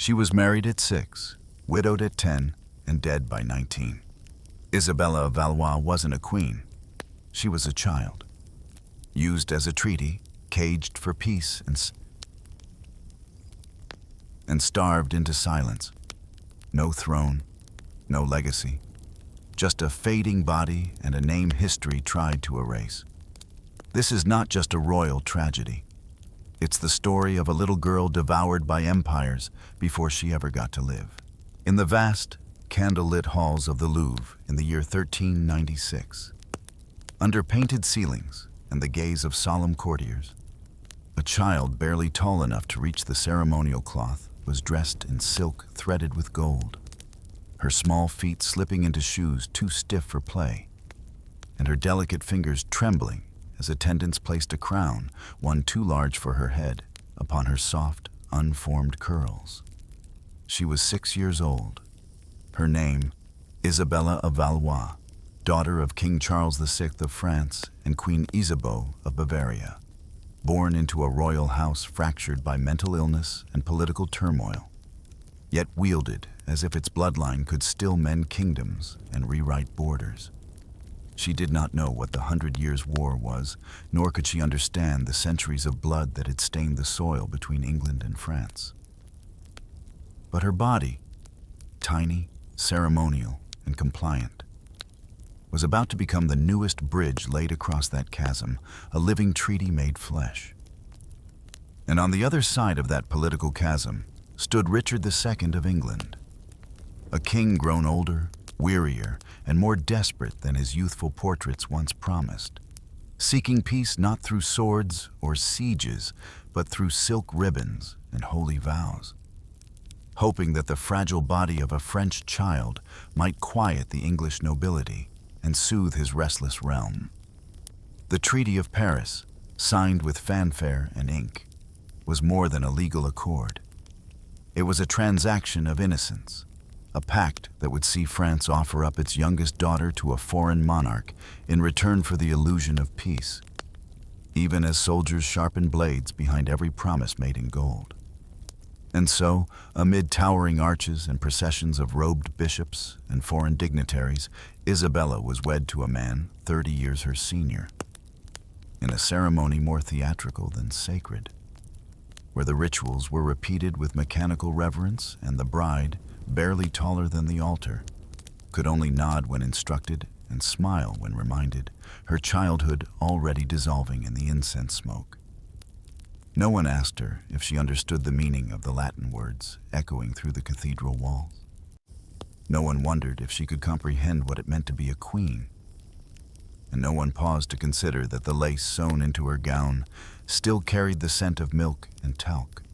She was married at 6, widowed at 10, and dead by 19. Isabella of Valois wasn't a queen. She was a child, used as a treaty, caged for peace, and starved into silence. No throne, no legacy, just a fading body and a name history tried to erase. This is not just a royal tragedy. It's the story of a little girl devoured by empires before she ever got to live. In the vast, candlelit halls of the Louvre in the year 1396, under painted ceilings and the gaze of solemn courtiers, a child barely tall enough to reach the ceremonial cloth was dressed in silk threaded with gold, her small feet slipping into shoes too stiff for play, and her delicate fingers trembling as attendants placed a crown, one too large for her head, upon her soft, unformed curls. She was 6 years old. Her name, Isabella of Valois, daughter of King Charles VI of France and Queen Isabeau of Bavaria, born into a royal house fractured by mental illness and political turmoil, yet wielded as if its bloodline could still mend kingdoms and rewrite borders. She did not know what the 100 Years' War was, nor could she understand the centuries of blood that had stained the soil between England and France. But her body, tiny, ceremonial, and compliant, was about to become the newest bridge laid across that chasm, a living treaty made flesh. And on the other side of that political chasm stood Richard II of England, a king grown older, wearier, and more desperate than his youthful portraits once promised, seeking peace not through swords or sieges, but through silk ribbons and holy vows, hoping that the fragile body of a French child might quiet the English nobility and soothe his restless realm. The Treaty of Paris, signed with fanfare and ink, was more than a legal accord. It was a transaction of innocence, a pact that would see France offer up its youngest daughter to a foreign monarch in return for the illusion of peace, even as soldiers sharpen blades behind every promise made in gold. And so, amid towering arches and processions of robed bishops and foreign dignitaries, Isabella was wed to a man 30 years her senior, in a ceremony more theatrical than sacred, where the rituals were repeated with mechanical reverence and the bride, barely taller than the altar, could only nod when instructed and smile when reminded, her childhood already dissolving in the incense smoke. No one asked her if she understood the meaning of the Latin words echoing through the cathedral walls. No one wondered if she could comprehend what it meant to be a queen. And no one paused to consider that the lace sewn into her gown still carried the scent of milk and talc,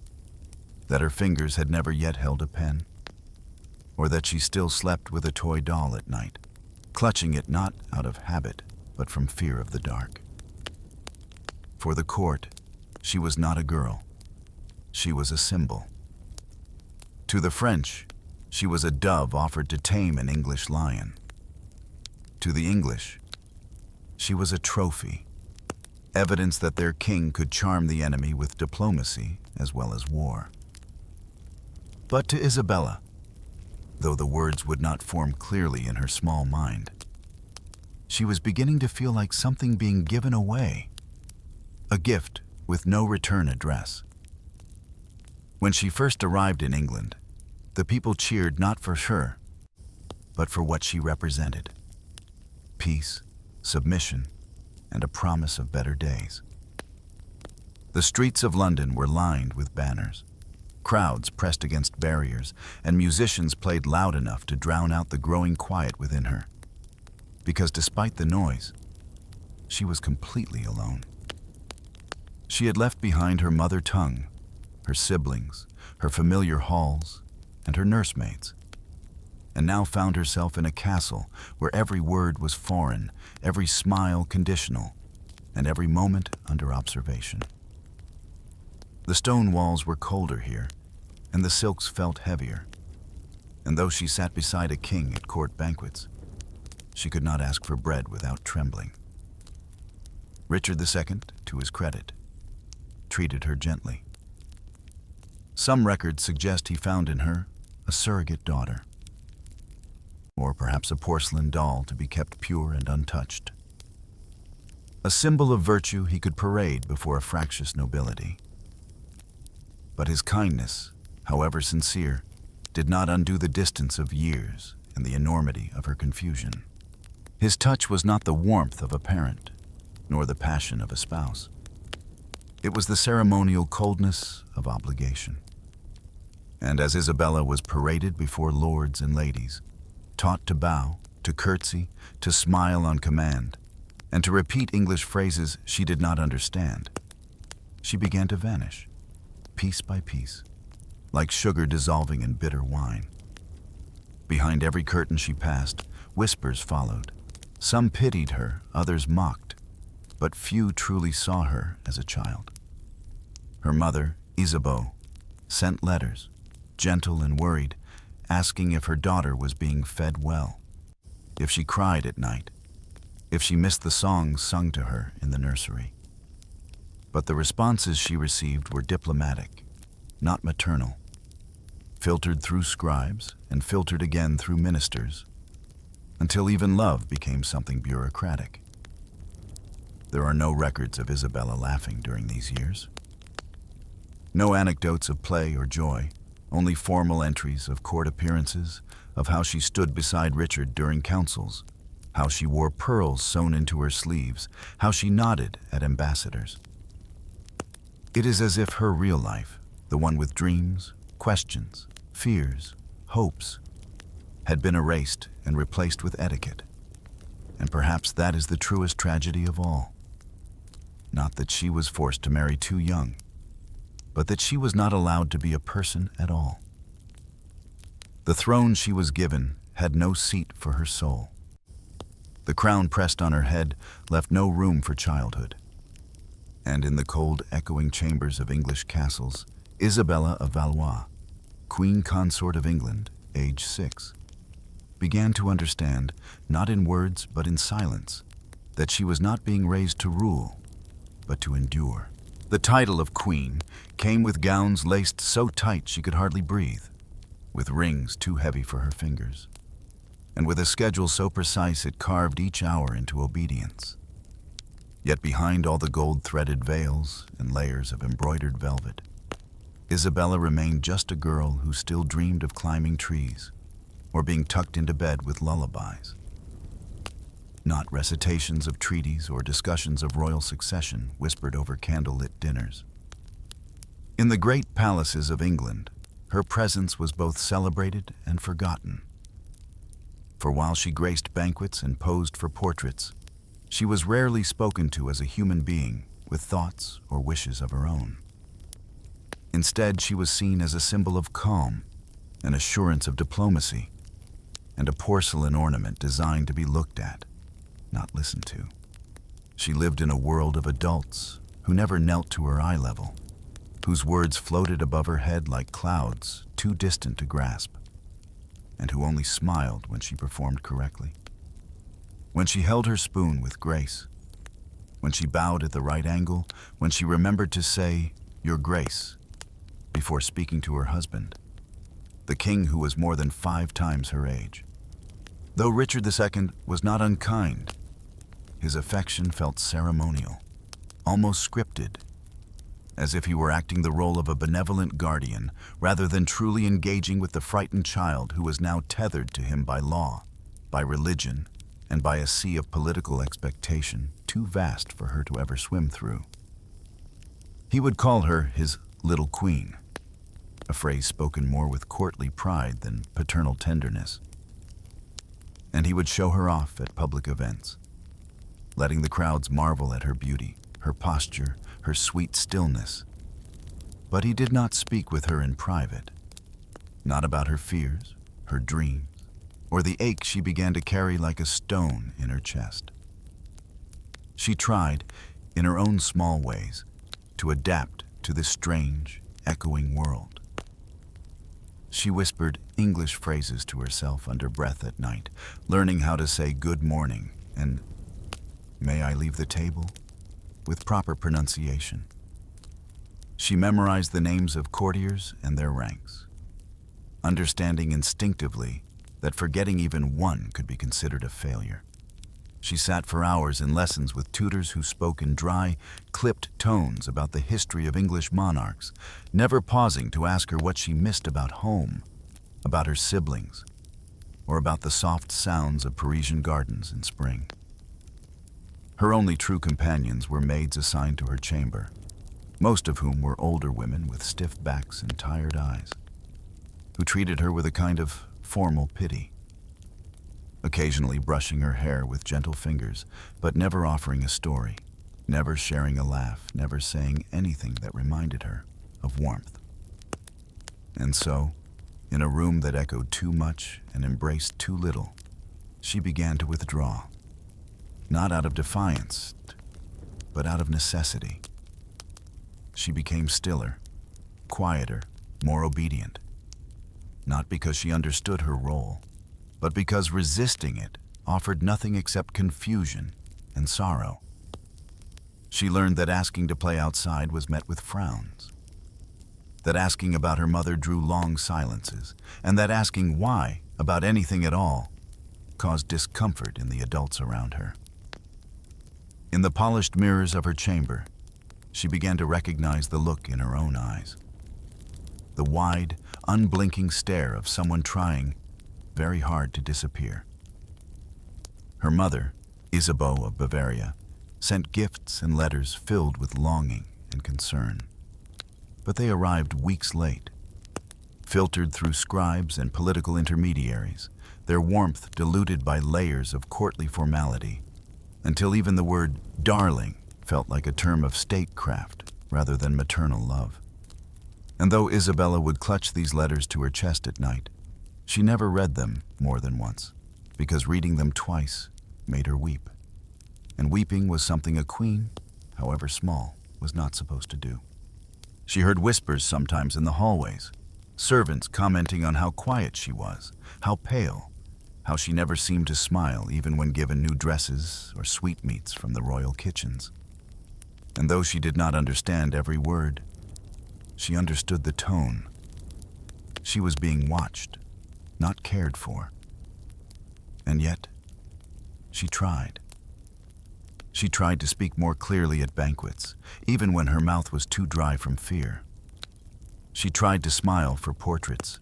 that her fingers had never yet held a pen, or that she still slept with a toy doll at night, clutching it not out of habit, but from fear of the dark. For the court, she was not a girl. She was a symbol. To the French, she was a dove offered to tame an English lion. To the English, she was a trophy, evidence that their king could charm the enemy with diplomacy as well as war. But to Isabella, though the words would not form clearly in her small mind, she was beginning to feel like something being given away, a gift with no return address. When she first arrived in England, the people cheered not for her, but for what she represented: peace, submission, and a promise of better days. The streets of London were lined with banners. Crowds pressed against barriers, and musicians played loud enough to drown out the growing quiet within her. Because despite the noise, she was completely alone. She had left behind her mother tongue, her siblings, her familiar halls, and her nursemaids, and now found herself in a castle where every word was foreign, every smile conditional, and every moment under observation. The stone walls were colder here, and the silks felt heavier, and though she sat beside a king at court banquets, she could not ask for bread without trembling. Richard II, to his credit, treated her gently. Some records suggest he found in her a surrogate daughter, or perhaps a porcelain doll to be kept pure and untouched. A symbol of virtue he could parade before a fractious nobility. But his kindness, however sincere, did not undo the distance of years and the enormity of her confusion. His touch was not the warmth of a parent, nor the passion of a spouse. It was the ceremonial coldness of obligation. And as Isabella was paraded before lords and ladies, taught to bow, to curtsy, to smile on command, and to repeat English phrases she did not understand, she began to vanish, piece by piece, like sugar dissolving in bitter wine. Behind every curtain she passed, whispers followed. Some pitied her, others mocked, but few truly saw her as a child. Her mother, Isabeau, sent letters, gentle and worried, asking if her daughter was being fed well, if she cried at night, if she missed the songs sung to her in the nursery. But the responses she received were diplomatic, not maternal, filtered through scribes and filtered again through ministers, until even love became something bureaucratic. There are no records of Isabella laughing during these years. No anecdotes of play or joy, only formal entries of court appearances, of how she stood beside Richard during councils, how she wore pearls sewn into her sleeves, how she nodded at ambassadors. It is as if her real life, the one with dreams, questions, fears, hopes, had been erased and replaced with etiquette. And perhaps that is the truest tragedy of all. Not that she was forced to marry too young, but that she was not allowed to be a person at all. The throne she was given had no seat for her soul. The crown pressed on her head left no room for childhood. And in the cold, echoing chambers of English castles, Isabella of Valois, Queen Consort of England, age 6, began to understand, not in words but in silence, that she was not being raised to rule, but to endure. The title of queen came with gowns laced so tight she could hardly breathe, with rings too heavy for her fingers, and with a schedule so precise it carved each hour into obedience. Yet behind all the gold-threaded veils and layers of embroidered velvet, Isabella remained just a girl who still dreamed of climbing trees or being tucked into bed with lullabies. Not recitations of treaties or discussions of royal succession whispered over candlelit dinners. In the great palaces of England, her presence was both celebrated and forgotten. For while she graced banquets and posed for portraits, she was rarely spoken to as a human being with thoughts or wishes of her own. Instead, she was seen as a symbol of calm, an assurance of diplomacy, and a porcelain ornament designed to be looked at, not listened to. She lived in a world of adults who never knelt to her eye level, whose words floated above her head like clouds too distant to grasp, and who only smiled when she performed correctly. When she held her spoon with grace, when she bowed at the right angle, when she remembered to say, "Your Grace," before speaking to her husband, the king who was more than 5 times her age. Though Richard II was not unkind, his affection felt ceremonial, almost scripted, as if he were acting the role of a benevolent guardian rather than truly engaging with the frightened child who was now tethered to him by law, by religion, and by a sea of political expectation too vast for her to ever swim through. He would call her his little queen, a phrase spoken more with courtly pride than paternal tenderness. And he would show her off at public events, letting the crowds marvel at her beauty, her posture, her sweet stillness. But he did not speak with her in private, not about her fears, her dreams, or the ache she began to carry like a stone in her chest. She tried, in her own small ways, to adapt to this strange, echoing world. She whispered English phrases to herself under breath at night, learning how to say good morning and "May I leave the table?" with proper pronunciation. She memorized the names of courtiers and their ranks, understanding instinctively that forgetting even one could be considered a failure. She sat for hours in lessons with tutors who spoke in dry, clipped tones about the history of English monarchs, never pausing to ask her what she missed about home, about her siblings, or about the soft sounds of Parisian gardens in spring. Her only true companions were maids assigned to her chamber, most of whom were older women with stiff backs and tired eyes, who treated her with a kind of formal pity, occasionally brushing her hair with gentle fingers, but never offering a story, never sharing a laugh, never saying anything that reminded her of warmth. And so, in a room that echoed too much and embraced too little, she began to withdraw, not out of defiance, but out of necessity. She became stiller, quieter, more obedient, not because she understood her role, but because resisting it offered nothing except confusion and sorrow. She learned that asking to play outside was met with frowns, that asking about her mother drew long silences, and that asking why about anything at all caused discomfort in the adults around her. In the polished mirrors of her chamber, she began to recognize the look in her own eyes, the wide, unblinking stare of someone trying very hard to disappear. Her mother, Isabeau of Bavaria, sent gifts and letters filled with longing and concern. But they arrived weeks late, filtered through scribes and political intermediaries, their warmth diluted by layers of courtly formality, until even the word darling felt like a term of statecraft rather than maternal love. And though Isabella would clutch these letters to her chest at night, she never read them more than once, because reading them twice made her weep. And weeping was something a queen, however small, was not supposed to do. She heard whispers sometimes in the hallways, servants commenting on how quiet she was, how pale, how she never seemed to smile even when given new dresses or sweetmeats from the royal kitchens. And though she did not understand every word, she understood the tone. She was being watched, not cared for. And yet, she tried. She tried to speak more clearly at banquets, even when her mouth was too dry from fear. She tried to smile for portraits,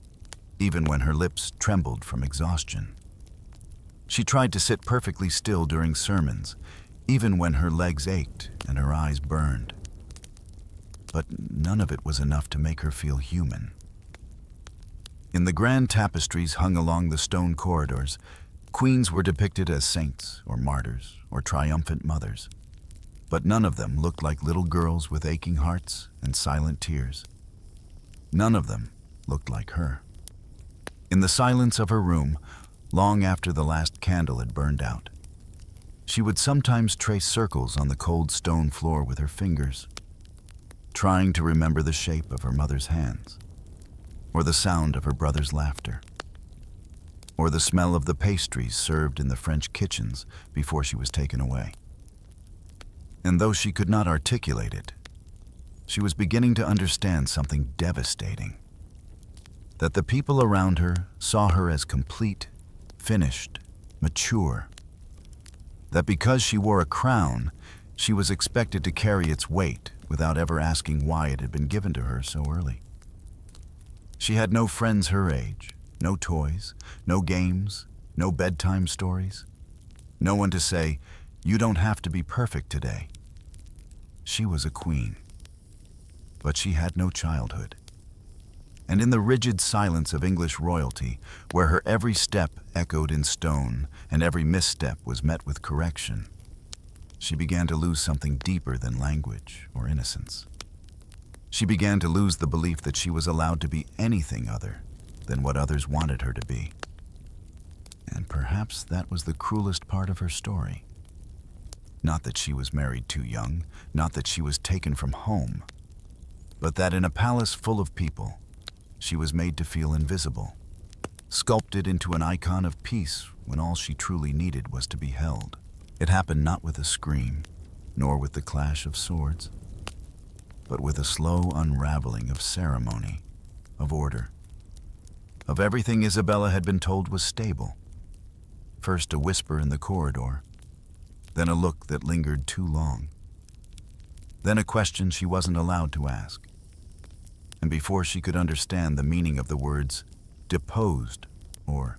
even when her lips trembled from exhaustion. She tried to sit perfectly still during sermons, even when her legs ached and her eyes burned. But none of it was enough to make her feel human. In the grand tapestries hung along the stone corridors, queens were depicted as saints or martyrs or triumphant mothers, but none of them looked like little girls with aching hearts and silent tears. None of them looked like her. In the silence of her room, long after the last candle had burned out, she would sometimes trace circles on the cold stone floor with her fingers, trying to remember the shape of her mother's hands, or the sound of her brother's laughter, or the smell of the pastries served in the French kitchens before she was taken away. And though she could not articulate it, she was beginning to understand something devastating. That the people around her saw her as complete, finished, mature. That because she wore a crown, she was expected to carry its weight without ever asking why it had been given to her so early. She had no friends her age, no toys, no games, no bedtime stories, no one to say, "You don't have to be perfect today." She was a queen, but she had no childhood. And in the rigid silence of English royalty, where her every step echoed in stone and every misstep was met with correction, she began to lose something deeper than language or innocence. She began to lose the belief that she was allowed to be anything other than what others wanted her to be. And perhaps that was the cruelest part of her story. Not that she was married too young, not that she was taken from home, but that in a palace full of people, she was made to feel invisible, sculpted into an icon of peace when all she truly needed was to be held. It happened not with a scream, nor with the clash of swords, but with a slow unraveling of ceremony, of order, of everything Isabella had been told was stable. First a whisper in the corridor, then a look that lingered too long, then a question she wasn't allowed to ask. And before she could understand the meaning of the words deposed or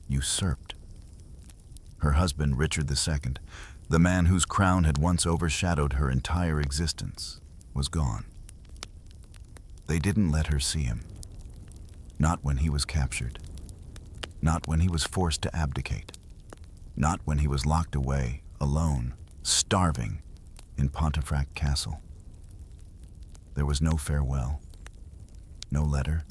usurped, her husband, Richard II, the man whose crown had once overshadowed her entire existence, was gone. They didn't let her see him. Not when he was captured. Not when he was forced to abdicate. Not when he was locked away, alone, starving, in Pontefract Castle. There was no farewell, no letter,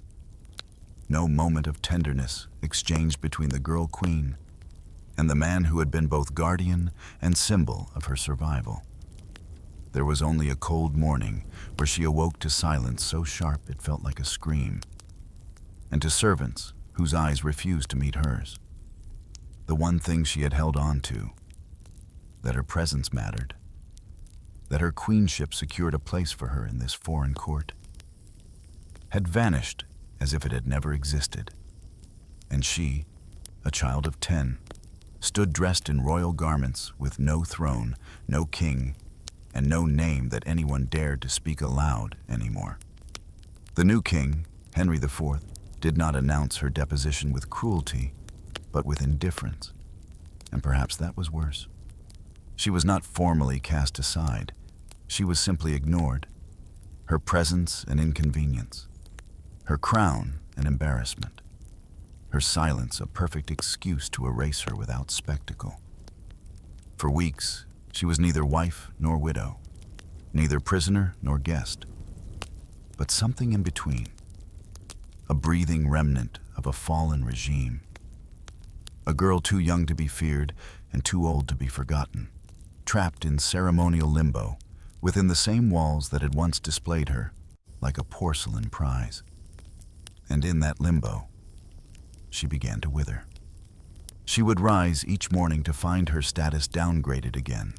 no moment of tenderness exchanged between the girl queen and the man who had been both guardian and symbol of her survival. There was only a cold morning where she awoke to silence so sharp it felt like a scream, and to servants whose eyes refused to meet hers. The one thing she had held on to, that her presence mattered, that her queenship secured a place for her in this foreign court, had vanished as if it had never existed. And she, a child of 10, stood dressed in royal garments with no throne, no king, and no name that anyone dared to speak aloud anymore. The new king, Henry IV, did not announce her deposition with cruelty, but with indifference. And perhaps that was worse. She was not formally cast aside. She was simply ignored. Her presence an inconvenience. Her crown an embarrassment. Her silence a perfect excuse to erase her without spectacle. For weeks, she was neither wife nor widow, neither prisoner nor guest, but something in between, a breathing remnant of a fallen regime. A girl too young to be feared and too old to be forgotten, trapped in ceremonial limbo within the same walls that had once displayed her like a porcelain prize. And in that limbo, she began to wither. She would rise each morning to find her status downgraded again.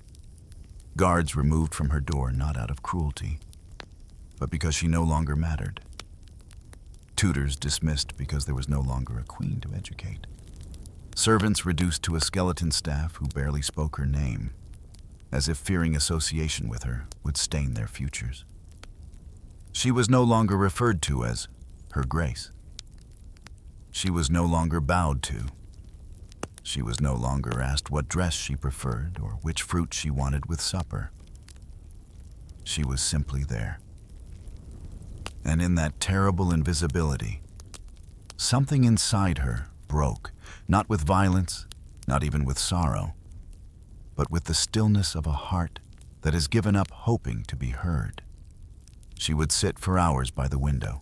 Guards removed from her door not out of cruelty, but because she no longer mattered. Tutors dismissed because there was no longer a queen to educate. Servants reduced to a skeleton staff who barely spoke her name, as if fearing association with her would stain their futures. She was no longer referred to as Her Grace. She was no longer bowed to. She was no longer asked what dress she preferred or which fruit she wanted with supper. She was simply there. And in that terrible invisibility, something inside her broke, not with violence, not even with sorrow, but with the stillness of a heart that has given up hoping to be heard. She would sit for hours by the window,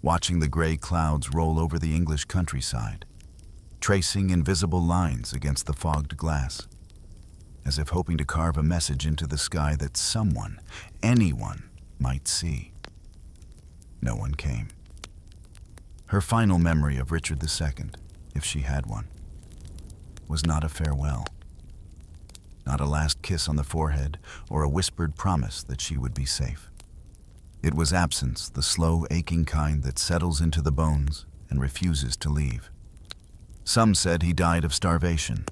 watching the gray clouds roll over the English countryside, tracing invisible lines against the fogged glass, as if hoping to carve a message into the sky that someone, anyone, might see. No one came. Her final memory of Richard II, if she had one, was not a farewell, not a last kiss on the forehead or a whispered promise that she would be safe. It was absence, the slow, aching kind that settles into the bones and refuses to leave. Some said he died of starvation.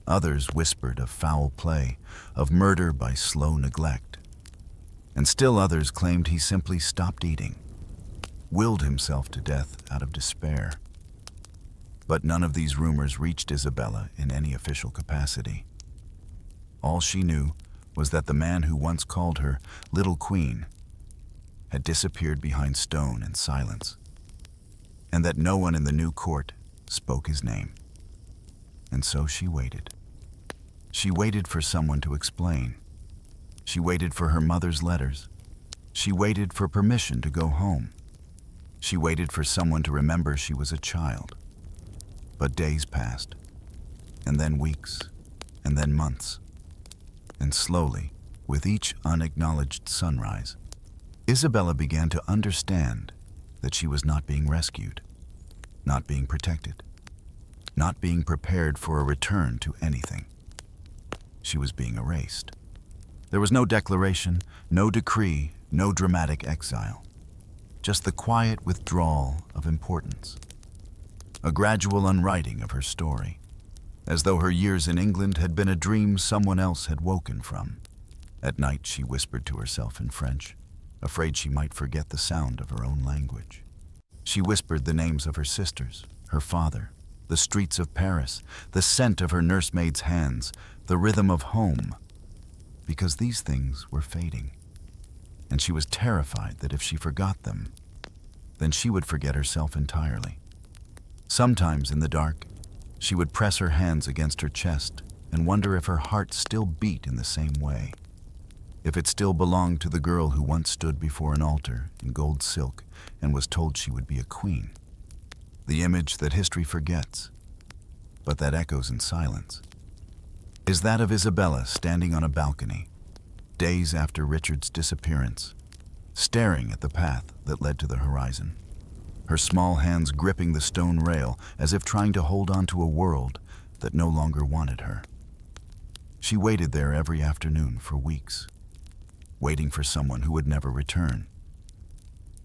Others whispered of foul play, of murder by slow neglect. And still others claimed he simply stopped eating, willed himself to death out of despair. But none of these rumors reached Isabella in any official capacity. All she knew was that the man who once called her Little Queen had disappeared behind stone and silence, and that no one in the new court spoke his name. And so she waited. She waited for someone to explain. She waited for her mother's letters. She waited for permission to go home. She waited for someone to remember she was a child. But days passed, and then weeks, and then months. And slowly, with each unacknowledged sunrise, Isabella began to understand that she was not being rescued, not being protected, not being prepared for a return to anything. She was being erased. There was no declaration, no decree, No dramatic exile, just the quiet withdrawal of importance. A gradual unwriting of her story, as though her years in England had been a dream someone else had woken from. At night, she whispered to herself in French, afraid she might forget the sound of her own language. She whispered the names of her sisters, her father, the streets of Paris, the scent of her nursemaid's hands, the rhythm of home, because these things were fading. And she was terrified that if she forgot them, then she would forget herself entirely. Sometimes in the dark, she would press her hands against her chest and wonder if her heart still beat in the same way, if it still belonged to the girl who once stood before an altar in gold silk and was told she would be a queen. The image that history forgets, but that echoes in silence, is that of Isabella standing on a balcony, days after Richard's disappearance, staring at the path that led to the horizon, her small hands gripping the stone rail as if trying to hold on to a world that no longer wanted her. She waited there every afternoon for weeks, waiting for someone who would never return.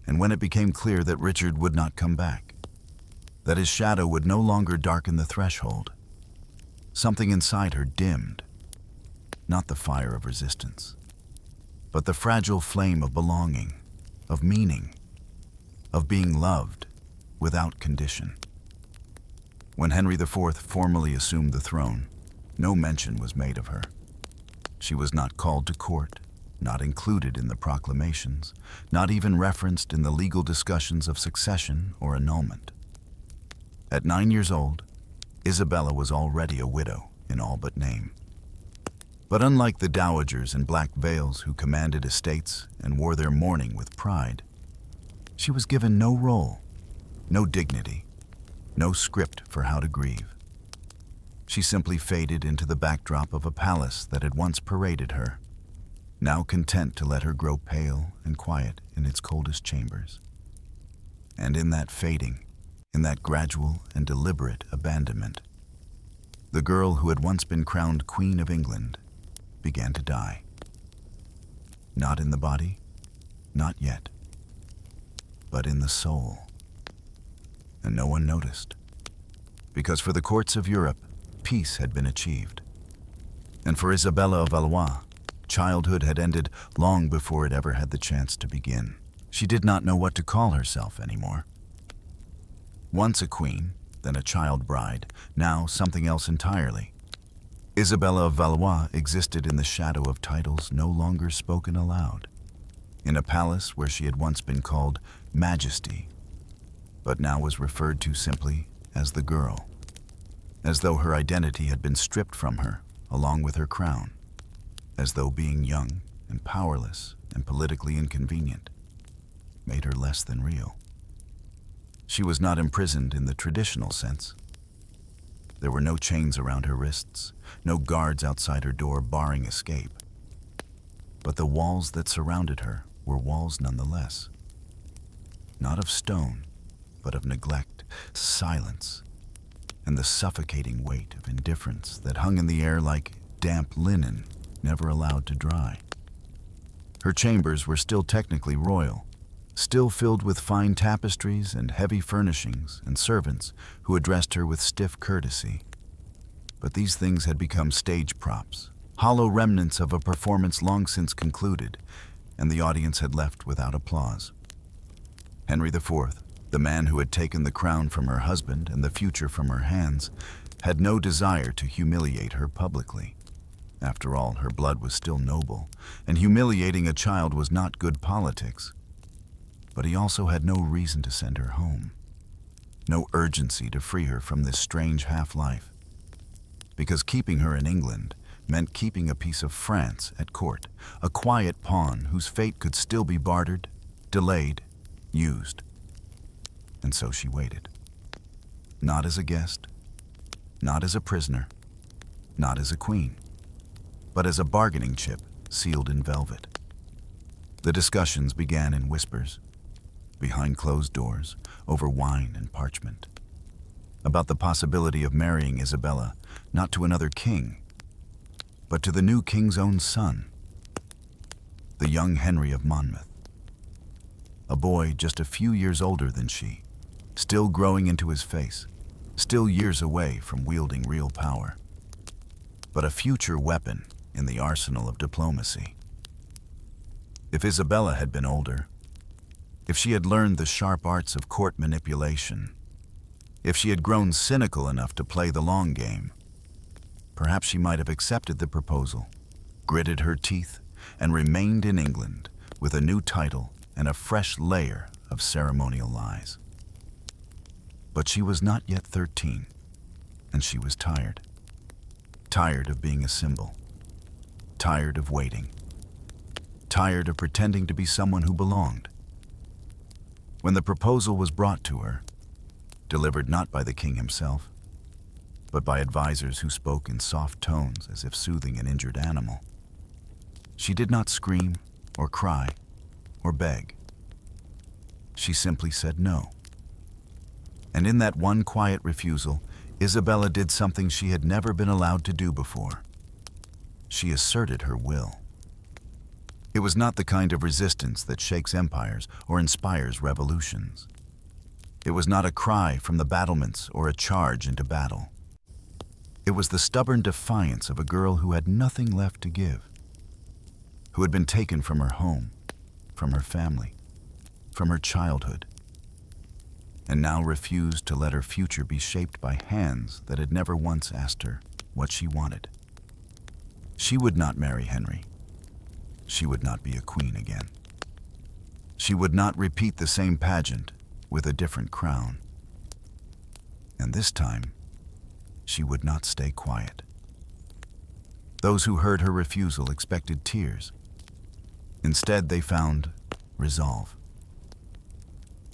And when it became clear that Richard would not come back, that his shadow would no longer darken the threshold, something inside her dimmed, not the fire of resistance, but the fragile flame of belonging, of meaning, of being loved without condition. When Henry IV formally assumed the throne, no mention was made of her. She was not called to court, not included in the proclamations, not even referenced in the legal discussions of succession or annulment. At 9 years old, Isabella was already a widow in all but name. But unlike the dowagers in black veils who commanded estates and wore their mourning with pride, she was given no role, no dignity, no script for how to grieve. She simply faded into the backdrop of a palace that had once paraded her, now content to let her grow pale and quiet in its coldest chambers. And in that fading, in that gradual and deliberate abandonment, the girl who had once been crowned Queen of England began to die. Not in the body, not yet, but in the soul. And no one noticed, because for the courts of Europe, peace had been achieved. And for Isabella of Valois, childhood had ended long before it ever had the chance to begin. She did not know what to call herself anymore. Once a queen, then a child bride, now something else entirely. Isabella of Valois existed in the shadow of titles no longer spoken aloud, in a palace where she had once been called Majesty, but now was referred to simply as the girl, as though her identity had been stripped from her along with her crown, as though being young and powerless and politically inconvenient made her less than real. She was not imprisoned in the traditional sense. There were no chains around her wrists, no guards outside her door barring escape. But the walls that surrounded her were walls nonetheless. Not of stone, but of neglect, silence, and the suffocating weight of indifference that hung in the air like damp linen never allowed to dry. Her chambers were still technically royal, still filled with fine tapestries and heavy furnishings and servants who addressed her with stiff courtesy. But these things had become stage props, hollow remnants of a performance long since concluded, and the audience had left without applause. Henry IV, the man who had taken the crown from her husband and the future from her hands, had no desire to humiliate her publicly. After all, her blood was still noble, and humiliating a child was not good politics. But he also had no reason to send her home, no urgency to free her from this strange half-life, because keeping her in England meant keeping a piece of France at court, a quiet pawn whose fate could still be bartered, delayed, used. And so she waited. Not as a guest, not as a prisoner, not as a queen, but as a bargaining chip sealed in velvet. The discussions began in whispers, behind closed doors, over wine and parchment, about the possibility of marrying Isabella not to another king, but to the new king's own son, the young Henry of Monmouth. a boy just a few years older than she, still growing into his face, still years away from wielding real power, but a future weapon in the arsenal of diplomacy. If Isabella had been older, if she had learned the sharp arts of court manipulation, if she had grown cynical enough to play the long game, perhaps she might have accepted the proposal, gritted her teeth, and remained in England with a new title and a fresh layer of ceremonial lies. But she was not yet 13, and she was tired. Tired of being a symbol. Tired of waiting. Tired of pretending to be someone who belonged. When the proposal was brought to her, delivered not by the king himself, but by advisors who spoke in soft tones as if soothing an injured animal, she did not scream or cry or beg. She simply said no. And in that one quiet refusal, Isabella did something she had never been allowed to do before. She asserted her will. It was not the kind of resistance that shakes empires or inspires revolutions. It was not a cry from the battlements or a charge into battle. It was the stubborn defiance of a girl who had nothing left to give, who had been taken from her home, from her family, from her childhood, and now refused to let her future be shaped by hands that had never once asked her what she wanted. She would not marry Henry. She would not be a queen again. She would not repeat the same pageant with a different crown. And this time, she would not stay quiet. Those who heard her refusal expected tears. Instead, they found resolve.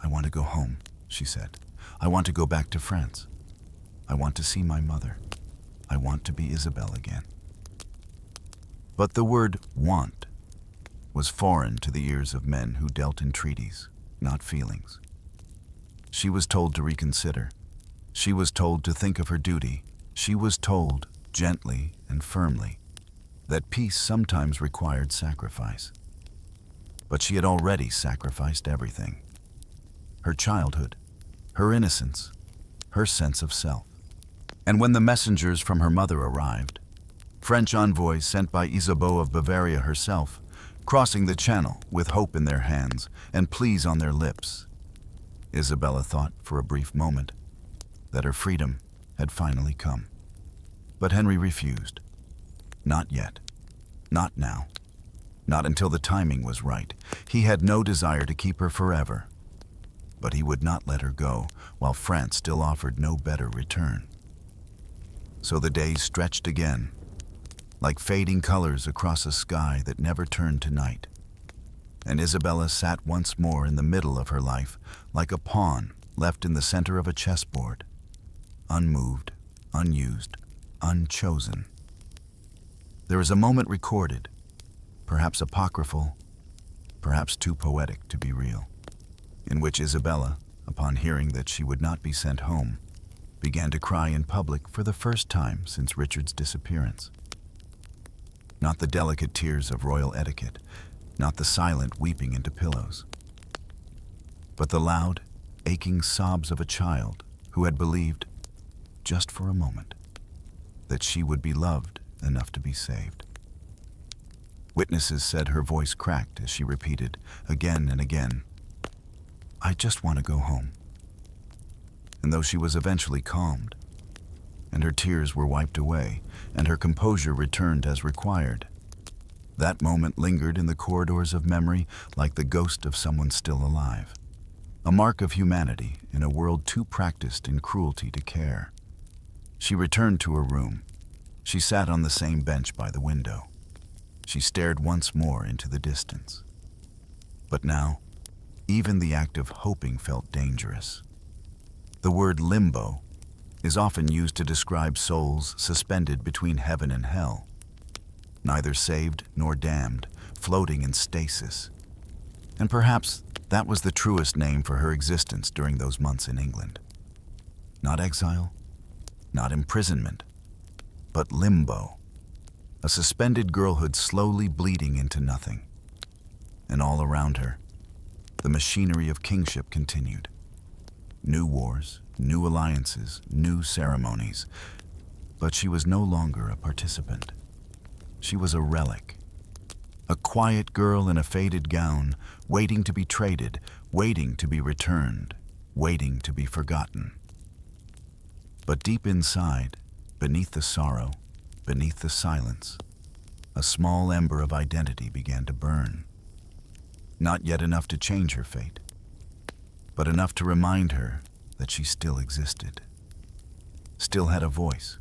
"I want to go home," she said. "I want to go back to France. I want to see my mother. I want to be Isabel again." But the word "want" was foreign to the ears of men who dealt in treaties, not feelings. She was told to reconsider. She was told to think of her duty. She was told, gently and firmly, that peace sometimes required sacrifice. But she had already sacrificed everything. Her childhood, her innocence, her sense of self. And when the messengers from her mother arrived, French envoys sent by Isabella of Bavaria herself, crossing the Channel with hope in their hands and pleas on their lips, Isabella thought for a brief moment that her freedom had finally come. But Henry refused. Not yet. Not now. Not until the timing was right. He had no desire to keep her forever. But he would not let her go while France still offered no better return. So the days stretched again, like fading colors across a sky that never turned to night. And Isabella sat once more in the middle of her life, like a pawn left in the center of a chessboard, unmoved, unused, unchosen. There is a moment recorded, perhaps apocryphal, perhaps too poetic to be real, in which Isabella, upon hearing that she would not be sent home, began to cry in public for the first time since Richard's disappearance. Not the delicate tears of royal etiquette, not the silent weeping into pillows, but the loud, aching sobs of a child who had believed, just for a moment, that she would be loved enough to be saved. Witnesses said her voice cracked as she repeated, again and again, "I just want to go home." And though she was eventually calmed, and her tears were wiped away, and her composure returned as required, that moment lingered in the corridors of memory like the ghost of someone still alive, a mark of humanity in a world too practiced in cruelty to care. She returned to her room. She sat on the same bench by the window. She stared once more into the distance. But now, even the act of hoping felt dangerous. The word limbo is often used to describe souls suspended between heaven and hell, neither saved nor damned, floating in stasis. And perhaps that was the truest name for her existence during those months in England. Not exile, not imprisonment, but limbo, a suspended girlhood slowly bleeding into nothing. And all around her, The machinery of kingship continued. New wars, new alliances, new ceremonies. But she was no longer a participant. She was a relic. A quiet girl in a faded gown, waiting to be traded, waiting to be returned, waiting to be forgotten. But deep inside, beneath the sorrow, beneath the silence, a small ember of identity began to burn. Not yet enough to change her fate, but enough to remind her that she still existed, still had a voice,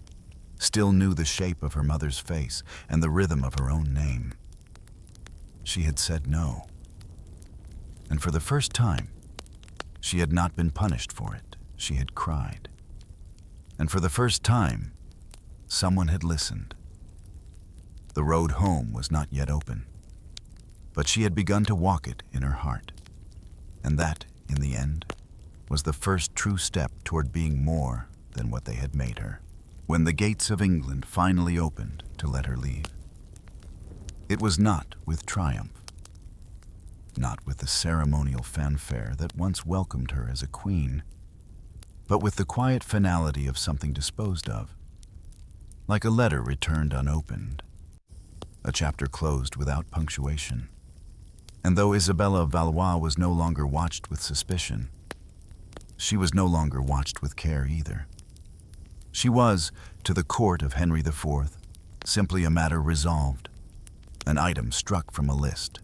still knew the shape of her mother's face and the rhythm of her own name. She had said no. And for the first time, she had not been punished for it. She had cried. And for the first time, someone had listened. The road home was not yet open, but she had begun to walk it in her heart. And that, in the end, was the first true step toward being more than what they had made her. When the gates of England finally opened to let her leave, it was not with triumph, not with the ceremonial fanfare that once welcomed her as a queen, but with the quiet finality of something disposed of, like a letter returned unopened, a chapter closed without punctuation. And though Isabella of Valois was no longer watched with suspicion, she was no longer watched with care either. She was, to the court of Henry IV, simply a matter resolved, an item struck from a list,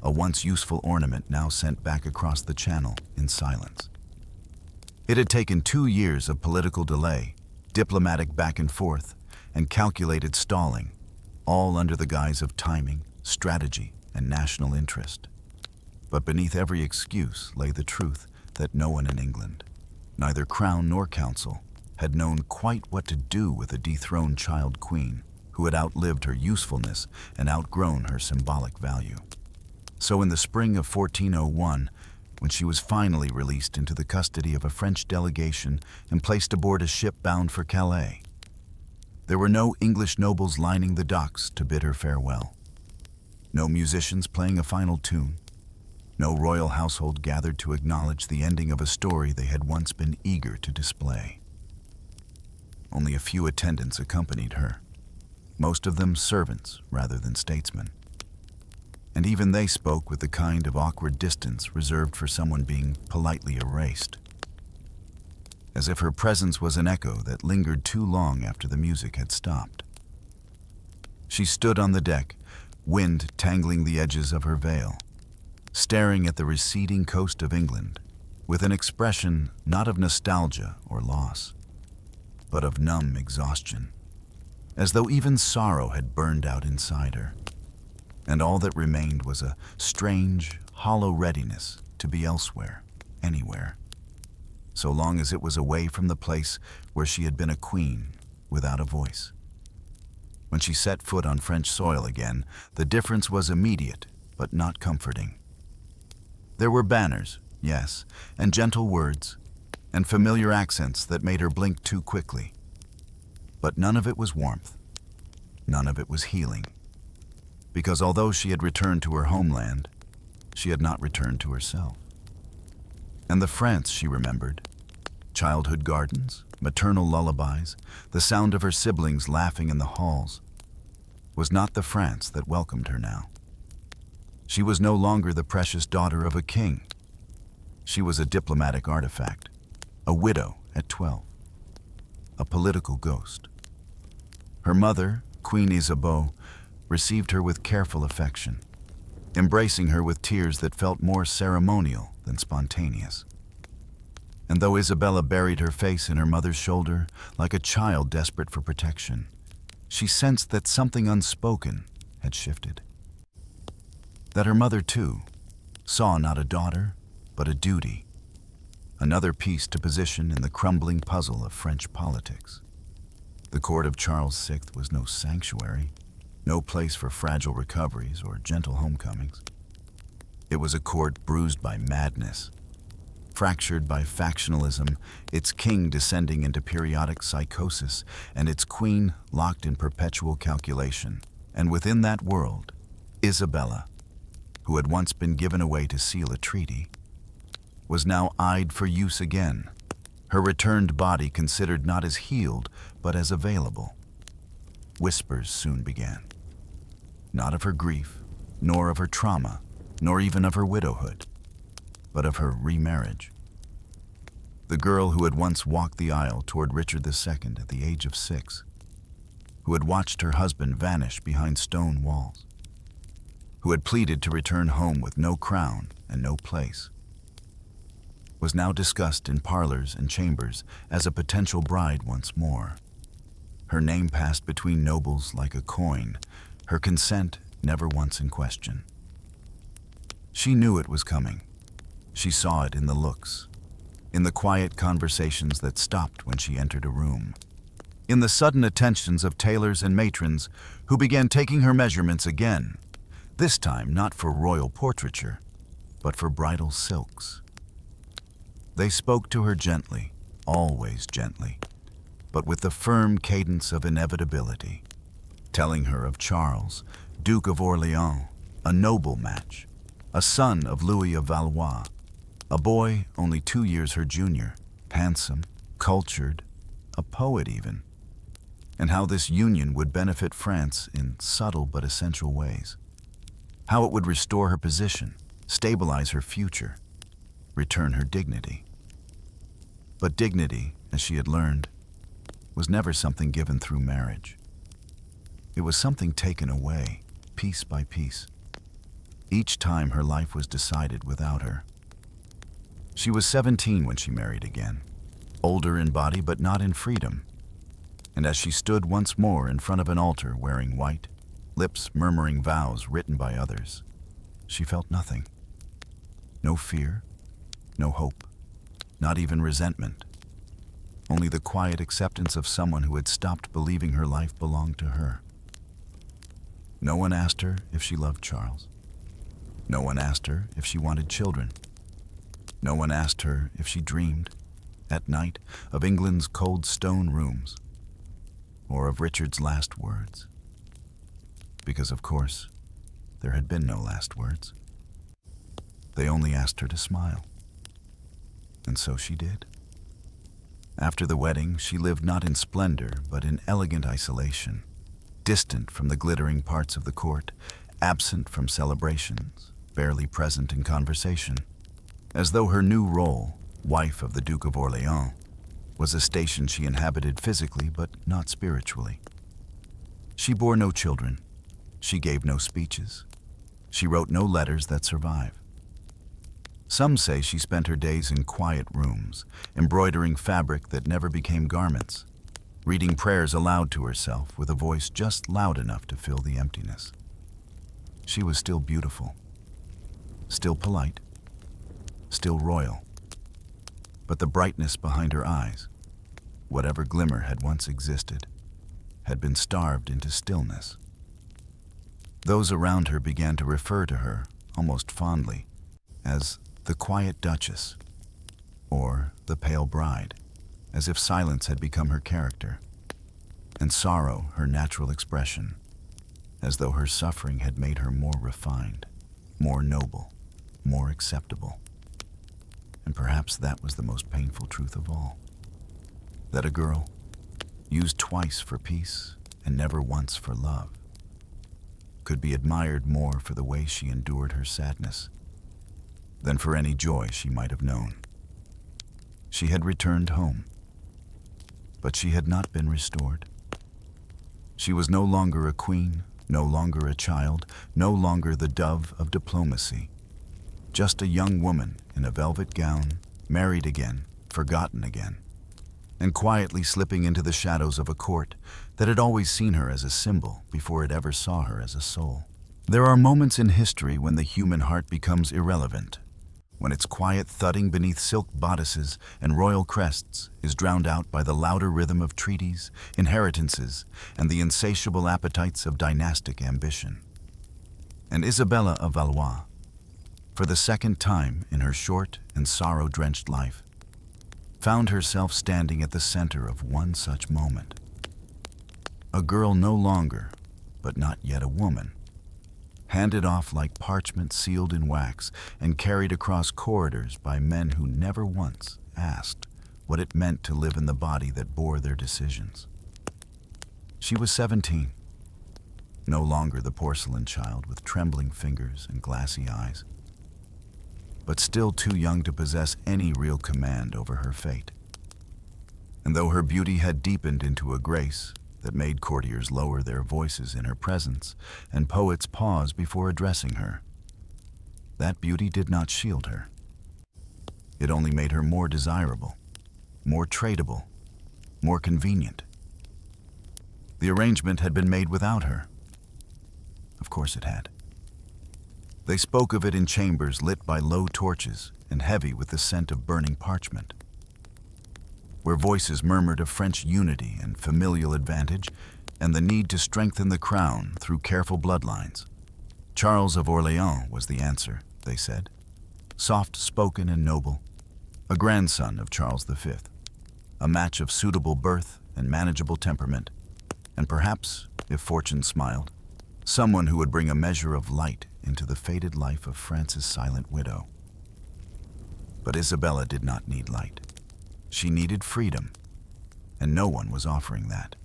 a once useful ornament now sent back across the channel in silence. It had taken 2 years of political delay, diplomatic back and forth, and calculated stalling, all under the guise of timing, strategy, and national interest. But beneath every excuse lay the truth that no one in England, neither crown nor council, had known quite what to do with a dethroned child queen who had outlived her usefulness and outgrown her symbolic value. So in the spring of 1401, when she was finally released into the custody of a French delegation and placed aboard a ship bound for Calais, there were no English nobles lining the docks to bid her farewell, no musicians playing a final tune, no royal household gathered to acknowledge the ending of a story they had once been eager to display. Only a few attendants accompanied her, most of them servants rather than statesmen. And even they spoke with the kind of awkward distance reserved for someone being politely erased, as if her presence was an echo that lingered too long after the music had stopped. She stood on the deck, wind tangling the edges of her veil, staring at the receding coast of England with an expression not of nostalgia or loss, but of numb exhaustion, as though even sorrow had burned out inside her, and all that remained was a strange, hollow readiness to be elsewhere, anywhere, so long as it was away from the place where she had been a queen without a voice. When she set foot on French soil again, the difference was immediate, but not comforting. There were banners, yes, and gentle words, and familiar accents that made her blink too quickly. But none of it was warmth. None of it was healing. Because although she had returned to her homeland, she had not returned to herself. And the France she remembered, childhood gardens, maternal lullabies, the sound of her siblings laughing in the halls, was not the France that welcomed her now. She was no longer the precious daughter of a king. She was a diplomatic artifact, a widow at 12, a political ghost. Her mother, Queen Isabeau, received her with careful affection, embracing her with tears that felt more ceremonial than spontaneous. And though Isabella buried her face in her mother's shoulder like a child desperate for protection, she sensed that something unspoken had shifted. That her mother, too, saw not a daughter, but a duty, another piece to position in the crumbling puzzle of French politics. The court of Charles VI was no sanctuary, no place for fragile recoveries or gentle homecomings. It was a court bruised by madness, fractured by factionalism, its king descending into periodic psychosis, and its queen locked in perpetual calculation. And within that world, Isabella, who had once been given away to seal a treaty, was now eyed for use again, her returned body considered not as healed, but as available. Whispers soon began, not of her grief, nor of her trauma, nor even of her widowhood, but of her remarriage. The girl who had once walked the aisle toward Richard II at the age of 6, who had watched her husband vanish behind stone walls, who had pleaded to return home with no crown and no place, was now discussed in parlors and chambers as a potential bride once more. Her name passed between nobles like a coin, her consent never once in question. She knew it was coming. She saw it in the looks, in the quiet conversations that stopped when she entered a room, in the sudden attentions of tailors and matrons who began taking her measurements again, this time not for royal portraiture, but for bridal silks. They spoke to her gently, always gently, but with the firm cadence of inevitability, telling her of Charles, Duke of Orleans, a noble match, a son of Louis of Valois, a boy only 2 years her junior, handsome, cultured, a poet even, and how this union would benefit France in subtle but essential ways, how it would restore her position, stabilize her future, return her dignity. But dignity, as she had learned, was never something given through marriage. It was something taken away, piece by piece, each time her life was decided without her. She was 17 when she married again, older in body but not in freedom. And as she stood once more in front of an altar wearing white, lips murmuring vows written by others, she felt nothing. No fear, no hope, not even resentment. Only the quiet acceptance of someone who had stopped believing her life belonged to her. No one asked her if she loved Charles. No one asked her if she wanted children. No one asked her if she dreamed, at night, of England's cold stone rooms, or of Richard's last words. Because, of course, there had been no last words. They only asked her to smile. And so she did. After the wedding, she lived not in splendor, but in elegant isolation, distant from the glittering parts of the court, absent from celebrations, barely present in conversation, as though her new role, wife of the Duke of Orleans, was a station she inhabited physically but not spiritually. She bore no children. She gave no speeches. She wrote no letters that survive. Some say she spent her days in quiet rooms, embroidering fabric that never became garments, reading prayers aloud to herself with a voice just loud enough to fill the emptiness. She was still beautiful, still polite, still royal. But the brightness behind her eyes, whatever glimmer had once existed, had been starved into stillness. Those around her began to refer to her, almost fondly, as the quiet duchess, or the pale bride, as if silence had become her character, and sorrow her natural expression, as though her suffering had made her more refined, more noble, more acceptable. And perhaps that was the most painful truth of all, that a girl, used twice for peace and never once for love, could be admired more for the way she endured her sadness than for any joy she might have known. She had returned home, but she had not been restored. She was no longer a queen, no longer a child, no longer the dove of diplomacy, just a young woman in a velvet gown, married again, forgotten again, and quietly slipping into the shadows of a court that had always seen her as a symbol before it ever saw her as a soul. There are moments in history when the human heart becomes irrelevant, when its quiet thudding beneath silk bodices and royal crests is drowned out by the louder rhythm of treaties, inheritances, and the insatiable appetites of dynastic ambition. And Isabella of Valois, for the second time in her short and sorrow-drenched life, found herself standing at the center of one such moment. A girl no longer, but not yet a woman, handed off like parchment sealed in wax and carried across corridors by men who never once asked what it meant to live in the body that bore their decisions. She was 17, no longer the porcelain child with trembling fingers and glassy eyes, but still too young to possess any real command over her fate. And though her beauty had deepened into a grace that made courtiers lower their voices in her presence and poets pause before addressing her, that beauty did not shield her. It only made her more desirable, more tradable, more convenient. The arrangement had been made without her. Of course it had. They spoke of it in chambers lit by low torches and heavy with the scent of burning parchment, where voices murmured of French unity and familial advantage and the need to strengthen the crown through careful bloodlines. Charles of Orleans was the answer, they said, soft-spoken and noble, a grandson of Charles V, a match of suitable birth and manageable temperament, and perhaps, if fortune smiled, someone who would bring a measure of light into the fated life of France's silent widow. But Isabella did not need light. She needed freedom, and no one was offering that.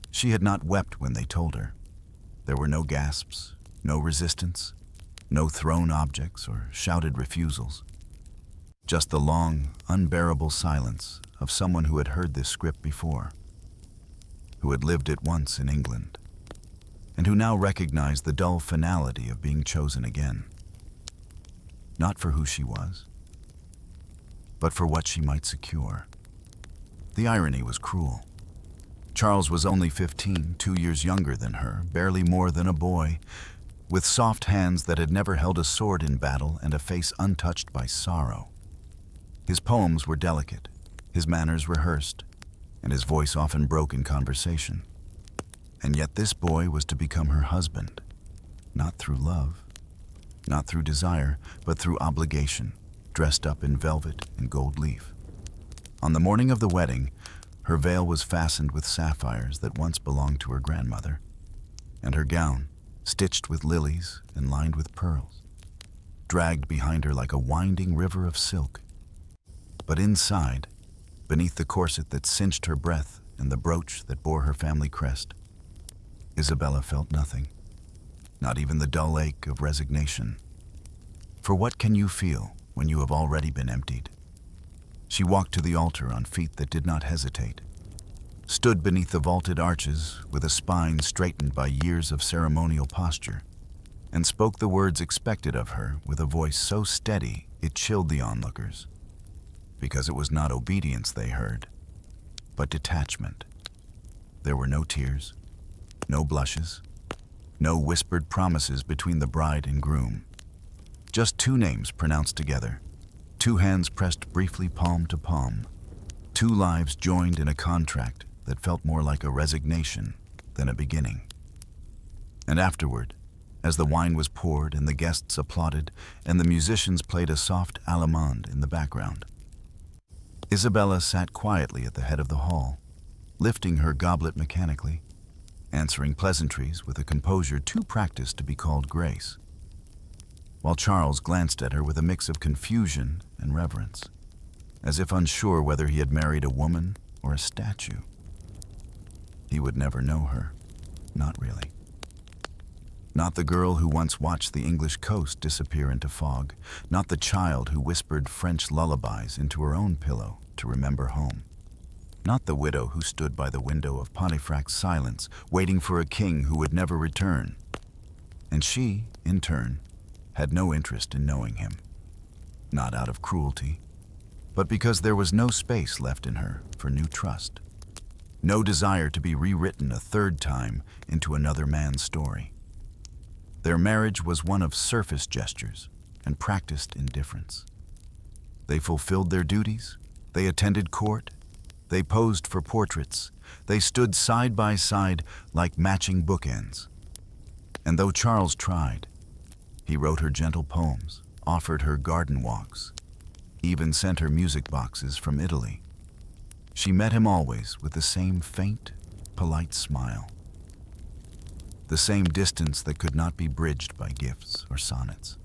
She had not wept when they told her. There were no gasps, no resistance, no thrown objects or shouted refusals. Just the long, unbearable silence of someone who had heard this script before, who had lived it once in England, and who now recognized the dull finality of being chosen again. Not for who she was, but for what she might secure. The irony was cruel. Charles was only 15, 2 years younger than her, barely more than a boy, with soft hands that had never held a sword in battle and a face untouched by sorrow. His poems were delicate, his manners rehearsed, and his voice often broke in conversation. And yet this boy was to become her husband, not through love, not through desire, but through obligation, dressed up in velvet and gold leaf. On the morning of the wedding, her veil was fastened with sapphires that once belonged to her grandmother, and her gown, stitched with lilies and lined with pearls, dragged behind her like a winding river of silk. But inside, beneath the corset that cinched her breath and the brooch that bore her family crest, Isabella felt nothing, not even the dull ache of resignation. For what can you feel when you have already been emptied? She walked to the altar on feet that did not hesitate, stood beneath the vaulted arches with a spine straightened by years of ceremonial posture, and spoke the words expected of her with a voice so steady it chilled the onlookers, because it was not obedience they heard, but detachment. There were no tears, no blushes, no whispered promises between the bride and groom. Just two names pronounced together, two hands pressed briefly palm to palm, two lives joined in a contract that felt more like a resignation than a beginning. And afterward, as the wine was poured and the guests applauded and the musicians played a soft allemande in the background, Isabella sat quietly at the head of the hall, lifting her goblet mechanically, answering pleasantries with a composure too practiced to be called grace, while Charles glanced at her with a mix of confusion and reverence, as if unsure whether he had married a woman or a statue. He would never know her, not really. Not the girl who once watched the English coast disappear into fog, not the child who whispered French lullabies into her own pillow to remember home. Not the widow who stood by the window of Pontefract's silence, waiting for a king who would never return. And she, in turn, had no interest in knowing him. Not out of cruelty, but because there was no space left in her for new trust. No desire to be rewritten a third time into another man's story. Their marriage was one of surface gestures and practiced indifference. They fulfilled their duties, they attended court, they posed for portraits, they stood side by side like matching bookends. And though Charles tried, he wrote her gentle poems, offered her garden walks, even sent her music boxes from Italy. She met him always with the same faint, polite smile. the same distance that could not be bridged by gifts or sonnets.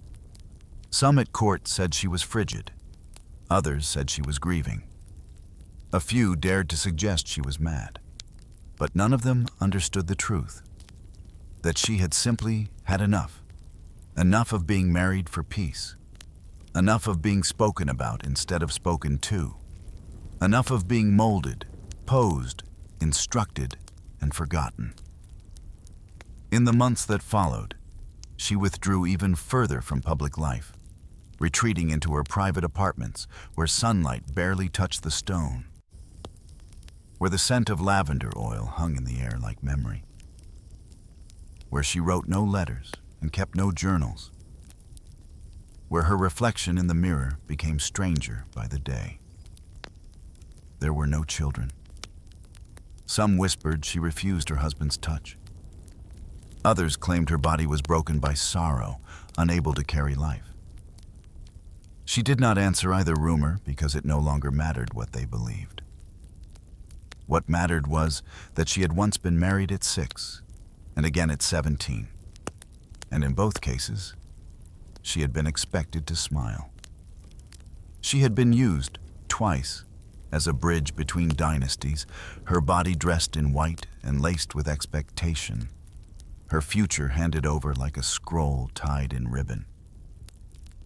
Some at court said she was frigid. Others said she was grieving. A few dared to suggest she was mad. But none of them understood the truth, that she had simply had enough. Enough of being married for peace. Enough of being spoken about instead of spoken to. Enough of being molded, posed, instructed, and forgotten. In the months that followed, she withdrew even further from public life, retreating into her private apartments where sunlight barely touched the stone, where the scent of lavender oil hung in the air like memory, where she wrote no letters and kept no journals, where her reflection in the mirror became stranger by the day. There were no children. Some whispered she refused her husband's touch. Others claimed her body was broken by sorrow, unable to carry life. She did not answer either rumor because it no longer mattered what they believed. What mattered was that she had once been married at 6 and again at 17. And in both cases, she had been expected to smile. She had been used twice as a bridge between dynasties, her body dressed in white and laced with expectation, her future handed over like a scroll tied in ribbon.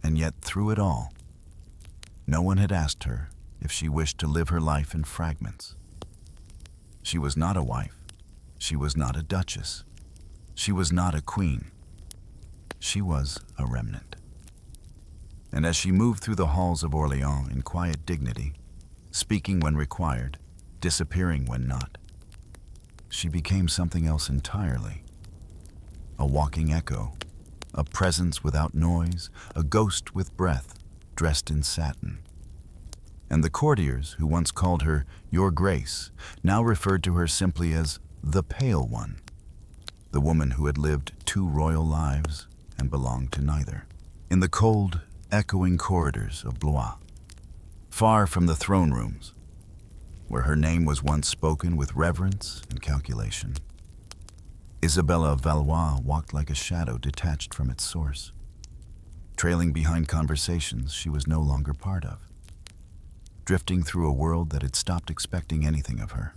And yet through it all, no one had asked her if she wished to live her life in fragments. She was not a wife. She was not a duchess. She was not a queen. She was a remnant. And as she moved through the halls of Orléans in quiet dignity, speaking when required, disappearing when not, she became something else entirely. A walking echo, a presence without noise, a ghost with breath, dressed in satin. And the courtiers who once called her Your Grace now referred to her simply as the Pale One, the woman who had lived 2 royal lives and belonged to neither. In the cold, echoing corridors of Blois, far from the throne rooms, where her name was once spoken with reverence and calculation, Isabella of Valois walked like a shadow detached from its source, trailing behind conversations she was no longer part of, drifting through a world that had stopped expecting anything of her.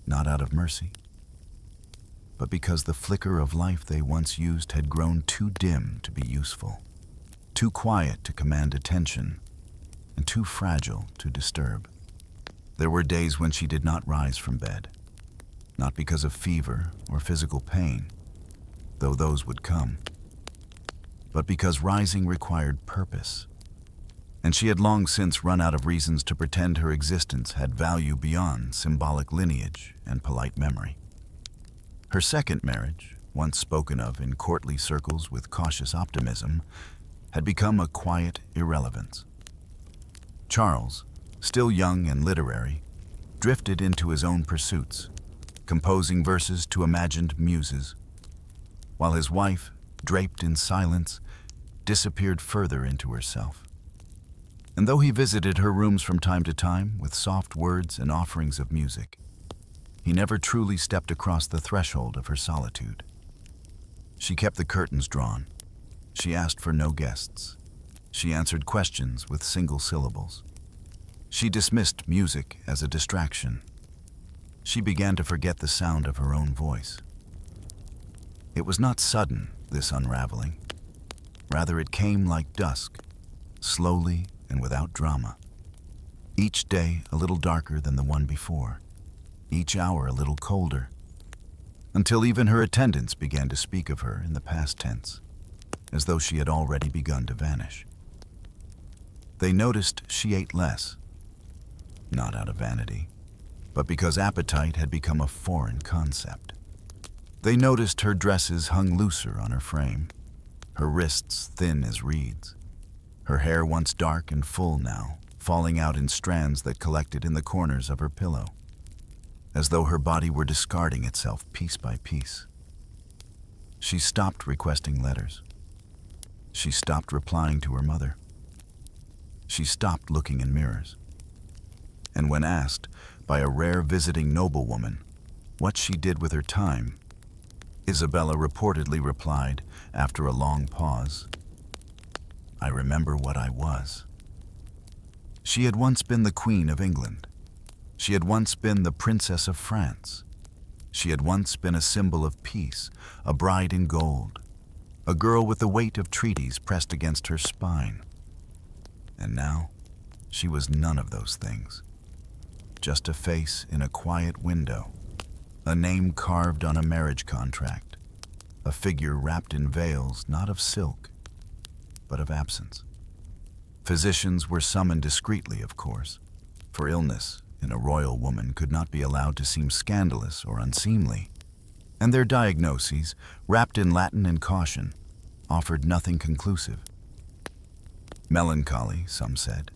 Not out of mercy, but because the flicker of life they once used had grown too dim to be useful, too quiet to command attention, and too fragile to disturb. There were days when she did not rise from bed, not because of fever or physical pain, though those would come, but because rising required purpose, and she had long since run out of reasons to pretend her existence had value beyond symbolic lineage and polite memory. Her second marriage, once spoken of in courtly circles with cautious optimism, had become a quiet irrelevance. Charles, still young and literary, drifted into his own pursuits, composing verses to imagined muses, while his wife, draped in silence, disappeared further into herself. And though he visited her rooms from time to time with soft words and offerings of music, he never truly stepped across the threshold of her solitude. She kept the curtains drawn. She asked for no guests. She answered questions with single syllables. She dismissed music as a distraction. She began to forget the sound of her own voice. It was not sudden, this unraveling. Rather, it came like dusk, slowly and without drama. Each day a little darker than the one before, each hour a little colder, until even her attendants began to speak of her in the past tense, as though she had already begun to vanish. They noticed she ate less, not out of vanity, but because appetite had become a foreign concept. They noticed her dresses hung looser on her frame, her wrists thin as reeds, her hair once dark and full now, falling out in strands that collected in the corners of her pillow, as though her body were discarding itself piece by piece. She stopped requesting letters. She stopped replying to her mother. She stopped looking in mirrors. And when asked by a rare visiting noblewoman what she did with her time, Isabella reportedly replied after a long pause, "I remember what I was." She had once been the Queen of England. She had once been the Princess of France. She had once been a symbol of peace, a bride in gold, a girl with the weight of treaties pressed against her spine. And now, she was none of those things. Just a face in a quiet window, a name carved on a marriage contract, a figure wrapped in veils not of silk, but of absence. Physicians were summoned discreetly, of course, for illness in a royal woman could not be allowed to seem scandalous or unseemly, and their diagnoses, wrapped in Latin and caution, offered nothing conclusive. Melancholy, some said.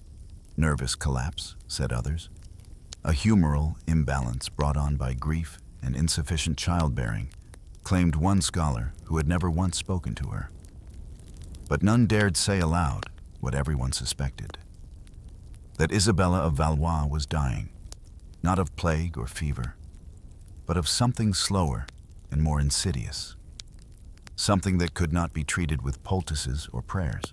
Nervous collapse, said others. A humoral imbalance brought on by grief and insufficient childbearing, claimed one scholar who had never once spoken to her. But none dared say aloud what everyone suspected, that Isabella of Valois was dying, not of plague or fever, but of something slower and more insidious, something that could not be treated with poultices or prayers.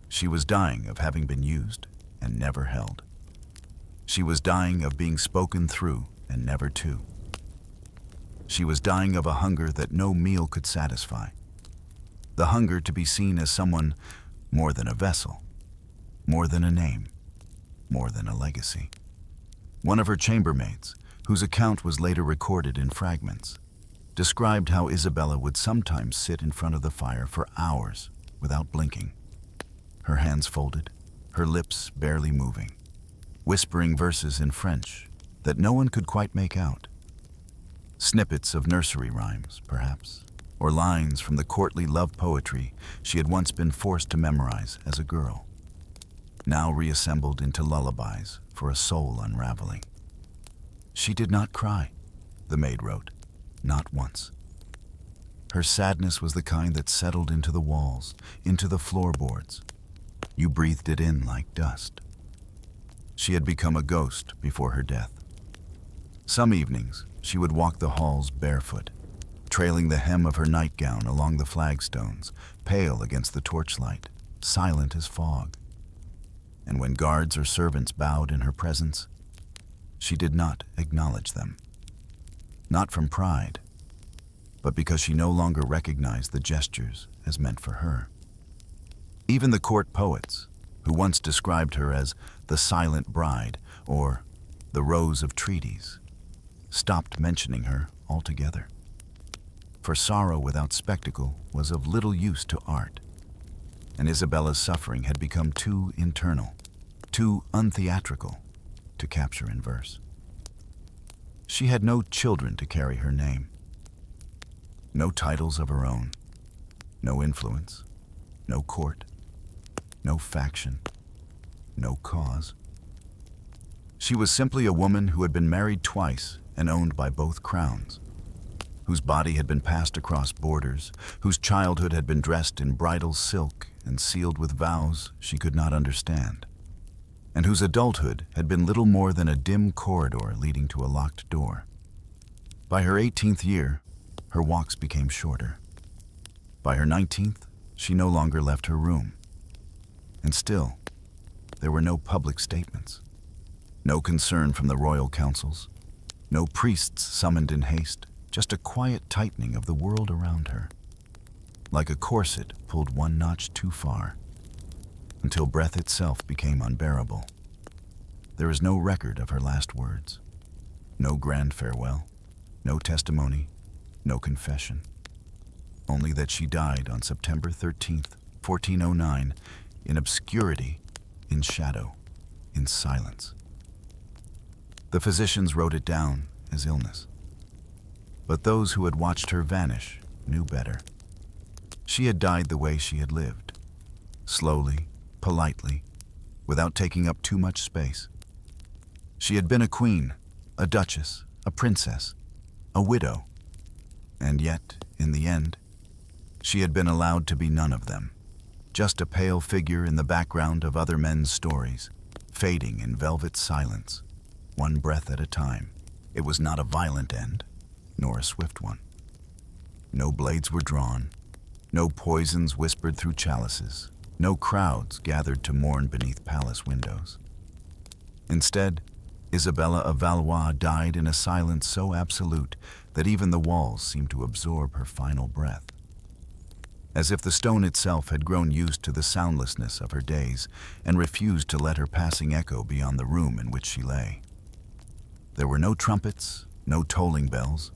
She was dying of having been used and never held. She was dying of being spoken through and never to. She was dying of a hunger that no meal could satisfy, the hunger to be seen as someone more than a vessel, more than a name, more than a legacy. One of her chambermaids, whose account was later recorded in fragments, described how Isabella would sometimes sit in front of the fire for hours without blinking, her hands folded, her lips barely moving, whispering verses in French that no one could quite make out. Snippets of nursery rhymes, perhaps, or lines from the courtly love poetry she had once been forced to memorize as a girl, now reassembled into lullabies for a soul unraveling. She did not cry, the maid wrote, not once. Her sadness was the kind that settled into the walls, into the floorboards. You breathed it in like dust. She had become a ghost before her death. Some evenings, she would walk the halls barefoot, trailing the hem of her nightgown along the flagstones, pale against the torchlight, silent as fog. And when guards or servants bowed in her presence, she did not acknowledge them. Not from pride, but because she no longer recognized the gestures as meant for her. Even the court poets, who once described her as the silent bride or the rose of treaties, stopped mentioning her altogether. For sorrow without spectacle was of little use to art, and Isabella's suffering had become too internal, too untheatrical to capture in verse. She had no children to carry her name, no titles of her own, no influence, no court, no faction, no cause. She was simply a woman who had been married twice and owned by both crowns, whose body had been passed across borders, whose childhood had been dressed in bridal silk and sealed with vows she could not understand, and whose adulthood had been little more than a dim corridor leading to a locked door. By her 18th year, her walks became shorter. By her 19th, she no longer left her room. And still, there were no public statements, no concern from the royal councils, no priests summoned in haste, just a quiet tightening of the world around her, like a corset pulled one notch too far, until breath itself became unbearable. There is no record of her last words, no grand farewell, no testimony, no confession, only that she died on September 13th, 1409, in obscurity, in shadow, in silence. The physicians wrote it down as illness, but those who had watched her vanish knew better. She had died the way she had lived, slowly, politely, without taking up too much space. She had been a queen, a duchess, a princess, a widow, and yet, in the end, she had been allowed to be none of them, just a pale figure in the background of other men's stories, fading in velvet silence, one breath at a time. It was not a violent end, nor a swift one. No blades were drawn, no poisons whispered through chalices, no crowds gathered to mourn beneath palace windows. Instead, Isabella of Valois died in a silence so absolute that even the walls seemed to absorb her final breath. As if the stone itself had grown used to the soundlessness of her days and refused to let her passing echo beyond the room in which she lay. There were no trumpets, no tolling bells,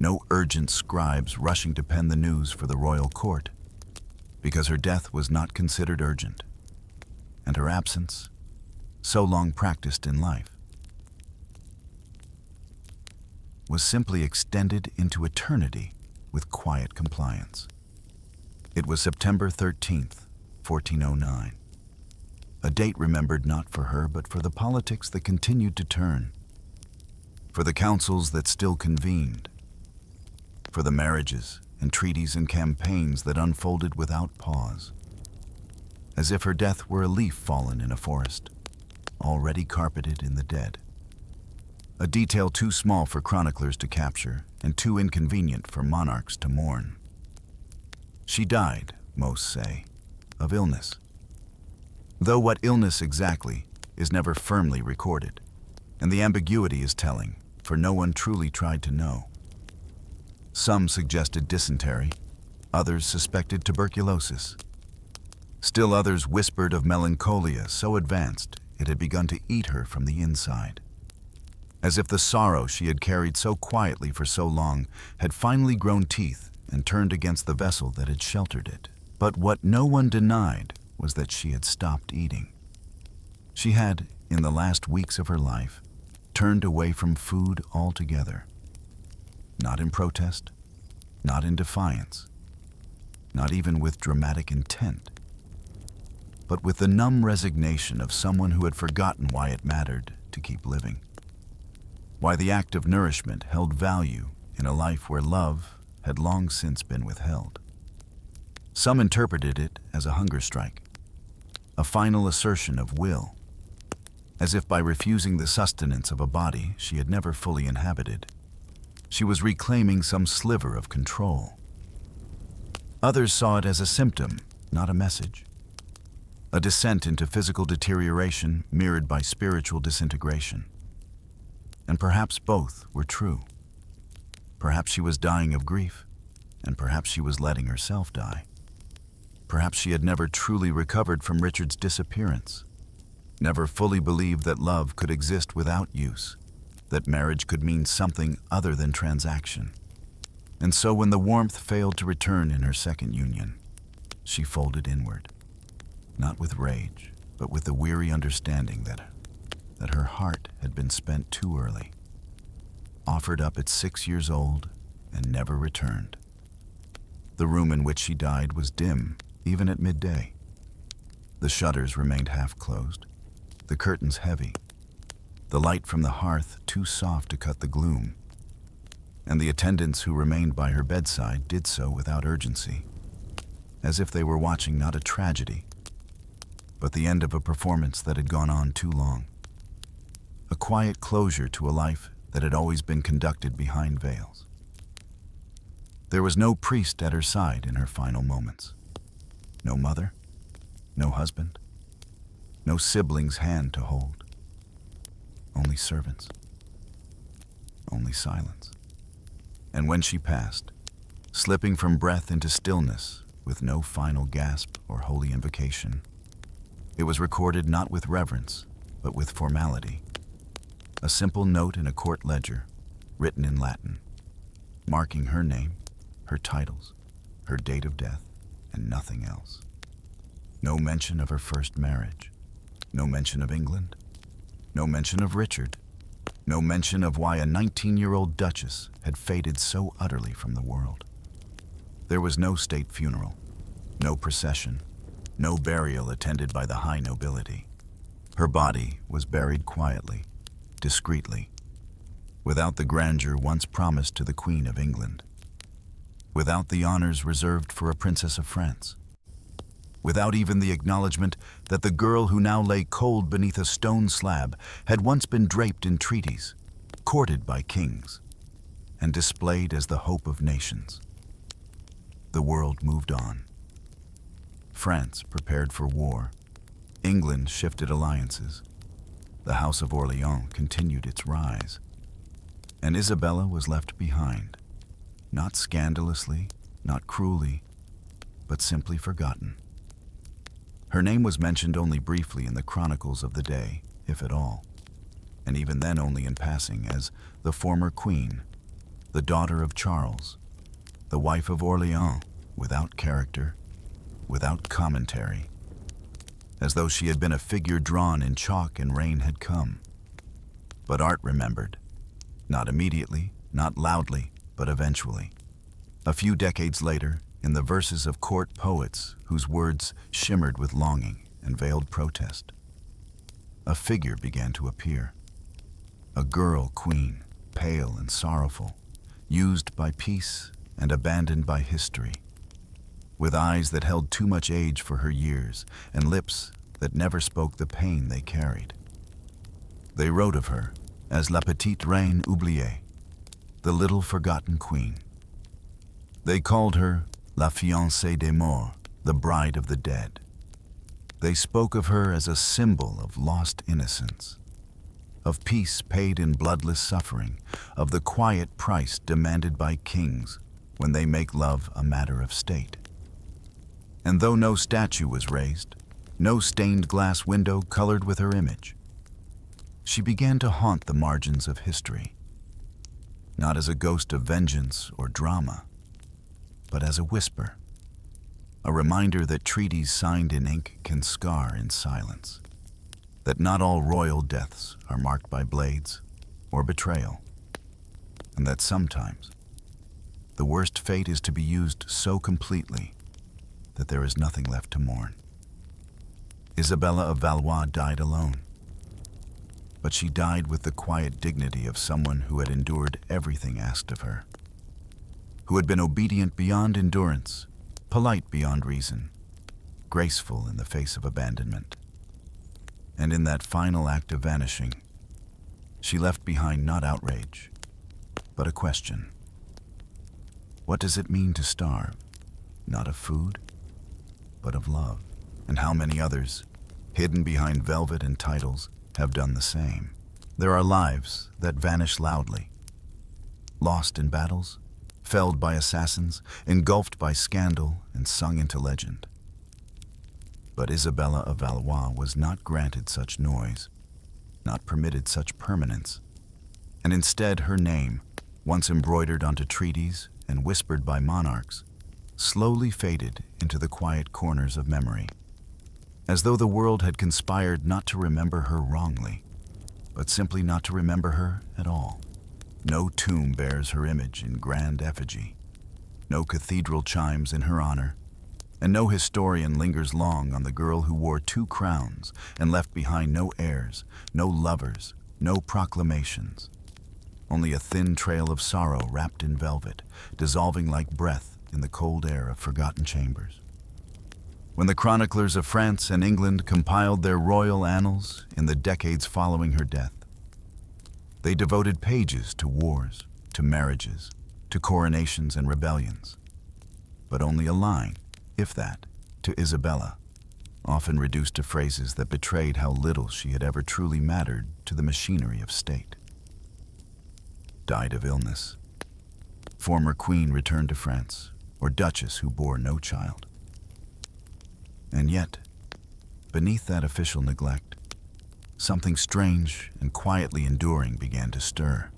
no urgent scribes rushing to pen the news for the royal court, because her death was not considered urgent, and her absence, so long practiced in life, was simply extended into eternity with quiet compliance. It was September 13th, 1409, a date remembered not for her but for the politics that continued to turn, for the councils that still convened, for the marriages, entreaties, and campaigns that unfolded without pause, as if her death were a leaf fallen in a forest, already carpeted in the dead. A detail too small for chroniclers to capture and too inconvenient for monarchs to mourn. She died, most say, of illness. Though what illness exactly is never firmly recorded, and the ambiguity is telling, for no one truly tried to know. Some suggested dysentery, others suspected tuberculosis. Still others whispered of melancholia so advanced it had begun to eat her from the inside, as if the sorrow she had carried so quietly for so long had finally grown teeth and turned against the vessel that had sheltered it. But what no one denied was that she had stopped eating. She had, in the last weeks of her life, turned away from food altogether. Not in protest, not in defiance, not even with dramatic intent, but with the numb resignation of someone who had forgotten why it mattered to keep living, why the act of nourishment held value in a life where love had long since been withheld. Some interpreted it as a hunger strike, a final assertion of will, as if by refusing the sustenance of a body she had never fully inhabited, she was reclaiming some sliver of control. Others saw it as a symptom, not a message, a descent into physical deterioration mirrored by spiritual disintegration. And perhaps both were true. Perhaps she was dying of grief, and perhaps she was letting herself die. Perhaps she had never truly recovered from Richard's disappearance, never fully believed that love could exist without use, that marriage could mean something other than transaction. And so when the warmth failed to return in her second union, she folded inward, not with rage, but with the weary understanding that her heart had been spent too early, offered up at 6 years old and never returned. The room in which she died was dim, even at midday. The shutters remained half closed, the curtains heavy, the light from the hearth too soft to cut the gloom, and the attendants who remained by her bedside did so without urgency, as if they were watching not a tragedy, but the end of a performance that had gone on too long, a quiet closure to a life that had always been conducted behind veils. There was no priest at her side in her final moments, no mother, no husband, no sibling's hand to hold. Only servants, only silence. And when she passed, slipping from breath into stillness with no final gasp or holy invocation, it was recorded not with reverence, but with formality. A simple note in a court ledger, written in Latin, marking her name, her titles, her date of death, and nothing else. No mention of her first marriage, no mention of England, no mention of Richard, no mention of why a 19-year-old duchess had faded so utterly from the world. There was no state funeral, no procession, no burial attended by the high nobility. Her body was buried quietly, discreetly, without the grandeur once promised to the Queen of England, without the honors reserved for a princess of France, without even the acknowledgement that the girl who now lay cold beneath a stone slab had once been draped in treaties, courted by kings, and displayed as the hope of nations. the world moved on. France prepared for war. England shifted alliances. The House of Orleans continued its rise. And Isabella was left behind, not scandalously, not cruelly, but simply forgotten. Her name was mentioned only briefly in the chronicles of the day, if at all, and even then only in passing, as the former queen, the daughter of Charles, the wife of Orleans, without character, without commentary, as though she had been a figure drawn in chalk and rain had come. But art remembered, not immediately, not loudly, but eventually. A few decades later, in the verses of court poets whose words shimmered with longing and veiled protest, a figure began to appear. A girl queen, pale and sorrowful, used by peace and abandoned by history, with eyes that held too much age for her years and lips that never spoke the pain they carried. They wrote of her as La Petite Reine Oubliée, the little forgotten queen. They called her La Fiancée des Morts, the bride of the dead. They spoke of her as a symbol of lost innocence, of peace paid in bloodless suffering, of the quiet price demanded by kings when they make love a matter of state. And though no statue was raised, no stained glass window colored with her image, she began to haunt the margins of history, not as a ghost of vengeance or drama, but as a whisper, a reminder that treaties signed in ink can scar in silence, that not all royal deaths are marked by blades or betrayal, and that sometimes the worst fate is to be used so completely that there is nothing left to mourn. Isabella of Valois died alone, but she died with the quiet dignity of someone who had endured everything asked of her, who had been obedient beyond endurance, polite beyond reason, graceful in the face of abandonment. And in that final act of vanishing, she left behind not outrage, but a question. What does it mean to starve, not of food, but of love? And how many others, hidden behind velvet and titles, have done the same? There are lives that vanish loudly, lost in battles, felled by assassins, engulfed by scandal, and sung into legend. But Isabella of Valois was not granted such noise, not permitted such permanence, and instead her name, once embroidered onto treaties and whispered by monarchs, slowly faded into the quiet corners of memory, as though the world had conspired not to remember her wrongly, but simply not to remember her at all. No tomb bears her image in grand effigy, no cathedral chimes in her honor, and no historian lingers long on the girl who wore 2 crowns and left behind no heirs, no lovers, no proclamations. Only a thin trail of sorrow wrapped in velvet, dissolving like breath in the cold air of forgotten chambers. When the chroniclers of France and England compiled their royal annals in the decades following her death, they devoted pages to wars, to marriages, to coronations and rebellions, but only a line, if that, to Isabella, often reduced to phrases that betrayed how little she had ever truly mattered to the machinery of state. Died of illness. Former queen returned to France, or duchess who bore no child. And yet, beneath that official neglect, something strange and quietly enduring began to stir.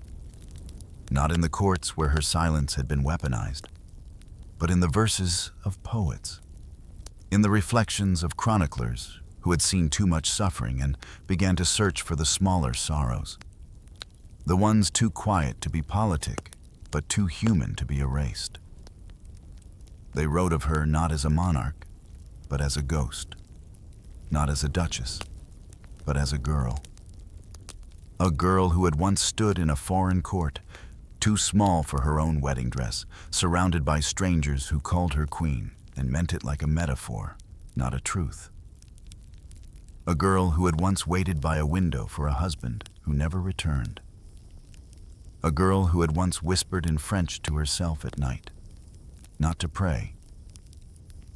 Not in the courts where her silence had been weaponized, but in the verses of poets, in the reflections of chroniclers who had seen too much suffering and began to search for the smaller sorrows, the ones too quiet to be politic, but too human to be erased. They wrote of her not as a monarch, but as a ghost, not as a duchess, but as a girl who had once stood in a foreign court, too small for her own wedding dress, surrounded by strangers who called her queen and meant it like a metaphor, not a truth. A girl who had once waited by a window for a husband who never returned. A girl who had once whispered in French to herself at night, not to pray,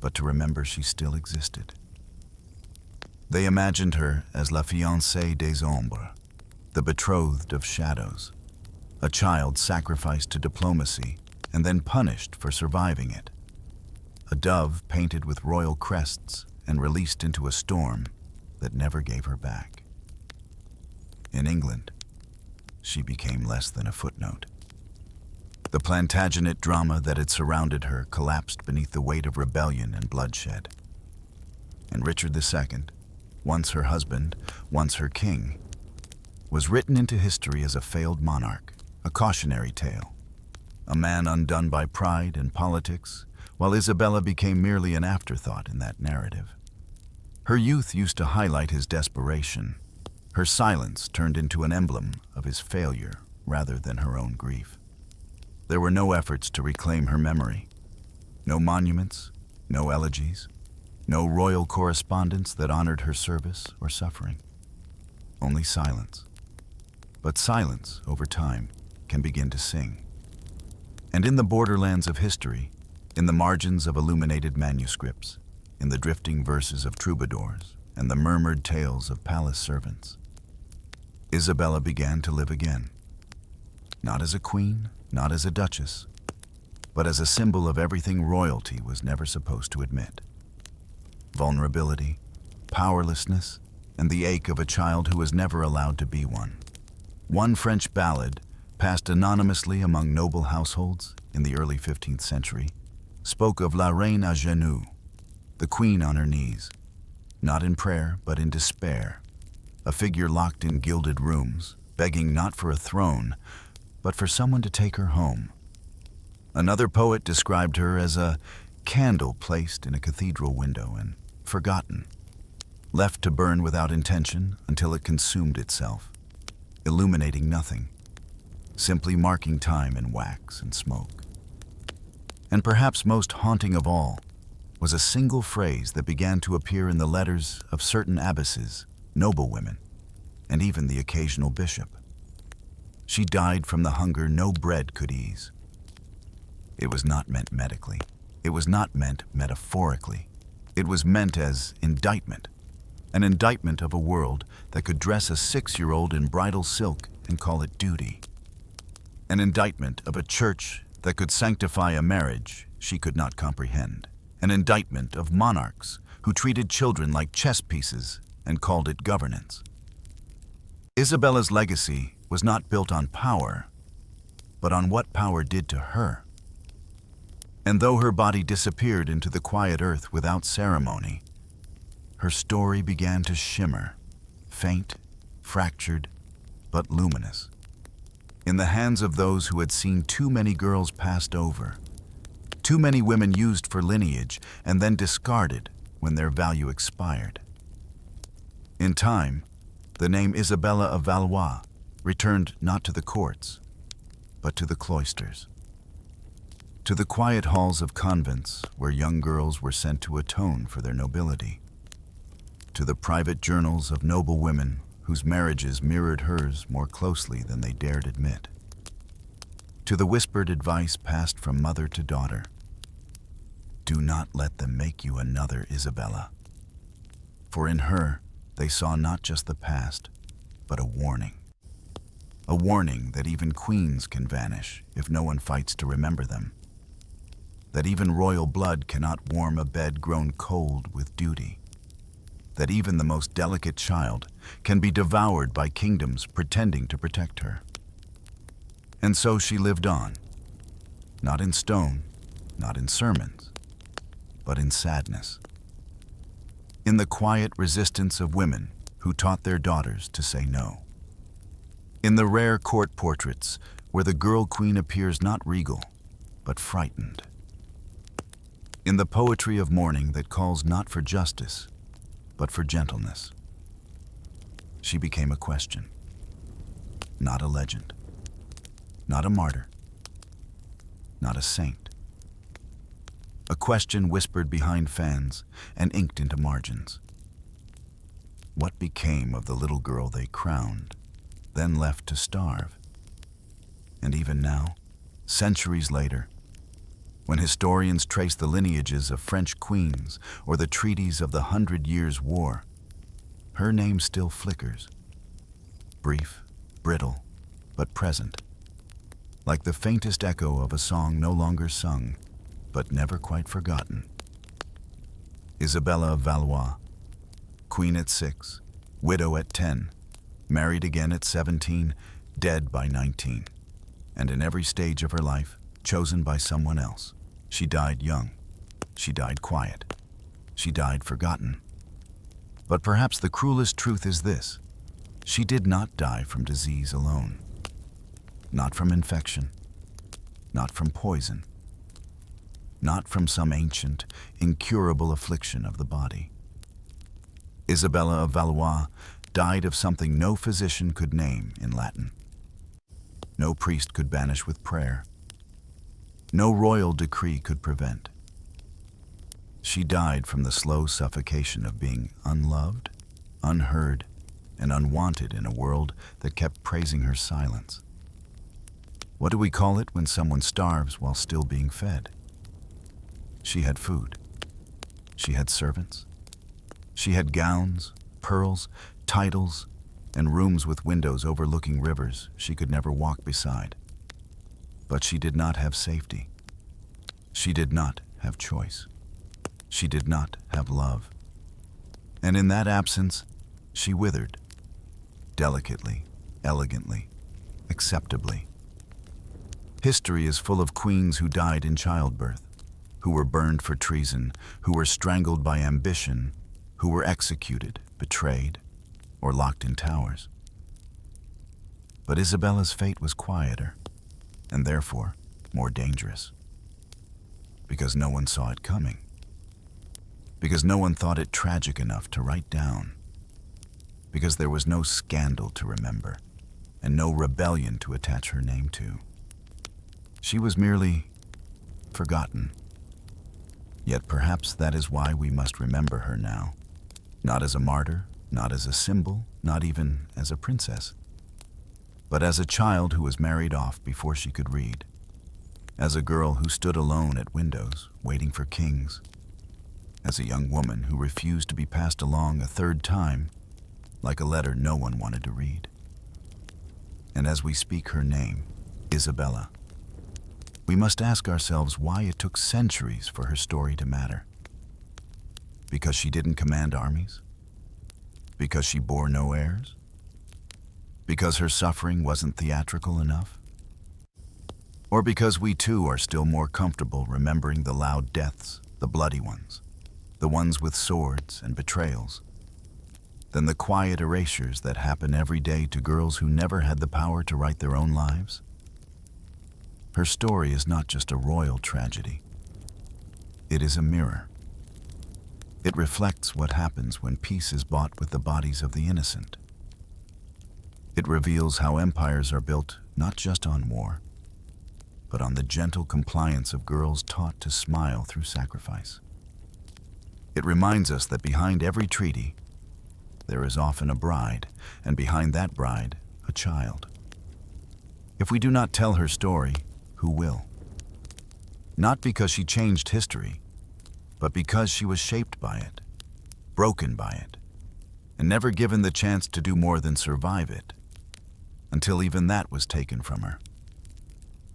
but to remember she still existed. They imagined her as la fiancée des ombres, the betrothed of shadows, a child sacrificed to diplomacy and then punished for surviving it, a dove painted with royal crests and released into a storm that never gave her back. In England, she became less than a footnote. The Plantagenet drama that had surrounded her collapsed beneath the weight of rebellion and bloodshed. And Richard II, once her husband, once her king, was written into history as a failed monarch, a cautionary tale, a man undone by pride and politics, while Isabella became merely an afterthought in that narrative. Her youth used to highlight his desperation. Her silence turned into an emblem of his failure rather than her own grief. There were no efforts to reclaim her memory, no monuments, no elegies, no royal correspondence that honored her service or suffering. Only silence. But silence, over time, can begin to sing. And in the borderlands of history, in the margins of illuminated manuscripts, in the drifting verses of troubadours, and the murmured tales of palace servants, Isabella began to live again. Not as a queen, not as a duchess, but as a symbol of everything royalty was never supposed to admit. Vulnerability, powerlessness, and the ache of a child who was never allowed to be one. One French ballad, passed anonymously among noble households in the early 15th century, spoke of la reine à genoux, the queen on her knees, not in prayer but in despair, a figure locked in gilded rooms, begging not for a throne, but for someone to take her home. Another poet described her as a candle placed in a cathedral window and forgotten, left to burn without intention until it consumed itself, illuminating nothing, simply marking time in wax and smoke. And perhaps most haunting of all was a single phrase that began to appear in the letters of certain abbesses, noblewomen, and even the occasional bishop. She died from the hunger no bread could ease. It was not meant medically. It was not meant metaphorically. It was meant as indictment, an indictment of a world that could dress a 6-year-old in bridal silk and call it duty. An indictment of a church that could sanctify a marriage she could not comprehend. An indictment of monarchs who treated children like chess pieces and called it governance. Isabella's legacy was not built on power, but on what power did to her. And though her body disappeared into the quiet earth without ceremony, her story began to shimmer, faint, fractured, but luminous. In the hands of those who had seen too many girls passed over, too many women used for lineage and then discarded when their value expired. In time, the name Isabella of Valois returned not to the courts, but to the cloisters, to the quiet halls of convents where young girls were sent to atone for their nobility, to the private journals of noble women whose marriages mirrored hers more closely than they dared admit, to the whispered advice passed from mother to daughter. Do not let them make you another Isabella. For in her, they saw not just the past, but a warning. A warning that even queens can vanish if no one fights to remember them. That even royal blood cannot warm a bed grown cold with duty. That even the most delicate child can be devoured by kingdoms pretending to protect her. And so she lived on, not in stone, not in sermons, but in sadness. In the quiet resistance of women who taught their daughters to say no. In the rare court portraits where the girl queen appears not regal, but frightened. In the poetry of mourning that calls not for justice, but for gentleness. She became a question, not a legend, not a martyr, not a saint. A question whispered behind fans and inked into margins. What became of the little girl they crowned, then left to starve? And even now, centuries later, When historians trace the lineages of French queens or the treaties of the 100 Years' War, her name still flickers. Brief, brittle, but present. Like the faintest echo of a song no longer sung, but never quite forgotten. Isabella of Valois, queen at 6, widow at 10, married again at 17, dead by 19. And in every stage of her life, chosen by someone else. She died young. She died quiet. She died forgotten. But perhaps the cruelest truth is this: she did not die from disease alone. Not from infection. Not from poison. Not from some ancient, incurable affliction of the body. Isabella of Valois died of something no physician could name in Latin. No priest could banish with prayer. No royal decree could prevent. She died from the slow suffocation of being unloved, unheard, and unwanted in a world that kept praising her silence. What do we call it when someone starves while still being fed? She had food. She had servants. She had gowns, pearls, titles, and rooms with windows overlooking rivers she could never walk beside. But she did not have safety. She did not have choice. She did not have love. And in that absence, she withered. Delicately, elegantly, acceptably. History is full of queens who died in childbirth, who were burned for treason, who were strangled by ambition, who were executed, betrayed, or locked in towers. But Isabella's fate was quieter, and therefore more dangerous. Because no one saw it coming. Because no one thought it tragic enough to write down. Because there was no scandal to remember, and no rebellion to attach her name to. She was merely forgotten. Yet perhaps that is why we must remember her now. Not as a martyr, not as a symbol, not even as a princess, but as a child who was married off before she could read, as a girl who stood alone at windows, waiting for kings, as a young woman who refused to be passed along a third time, like a letter no one wanted to read. And as we speak her name, Isabella, we must ask ourselves why it took centuries for her story to matter. Because she didn't command armies? Because she bore no heirs? Because her suffering wasn't theatrical enough? Or because we too are still more comfortable remembering the loud deaths, the bloody ones, the ones with swords and betrayals, than the quiet erasures that happen every day to girls who never had the power to write their own lives? Her story is not just a royal tragedy. It is a mirror. It reflects what happens when peace is bought with the bodies of the innocent. It reveals how empires are built not just on war, but on the gentle compliance of girls taught to smile through sacrifice. It reminds us that behind every treaty, there is often a bride, and behind that bride, a child. If we do not tell her story, who will? Not because she changed history, but because she was shaped by it, broken by it, and never given the chance to do more than survive it, until even that was taken from her.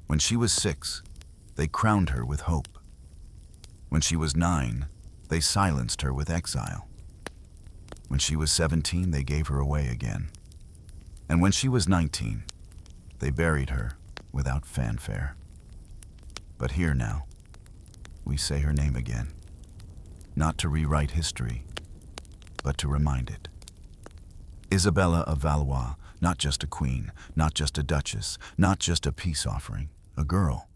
When she was 6, they crowned her with hope. When she was 9, they silenced her with exile. When she was 17, they gave her away again. And when she was 19, they buried her without fanfare. But here now, we say her name again, not to rewrite history, but to remind it. Isabella of Valois, not just a queen, not just a duchess, not just a peace offering, a girl.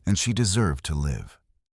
And she deserved to live.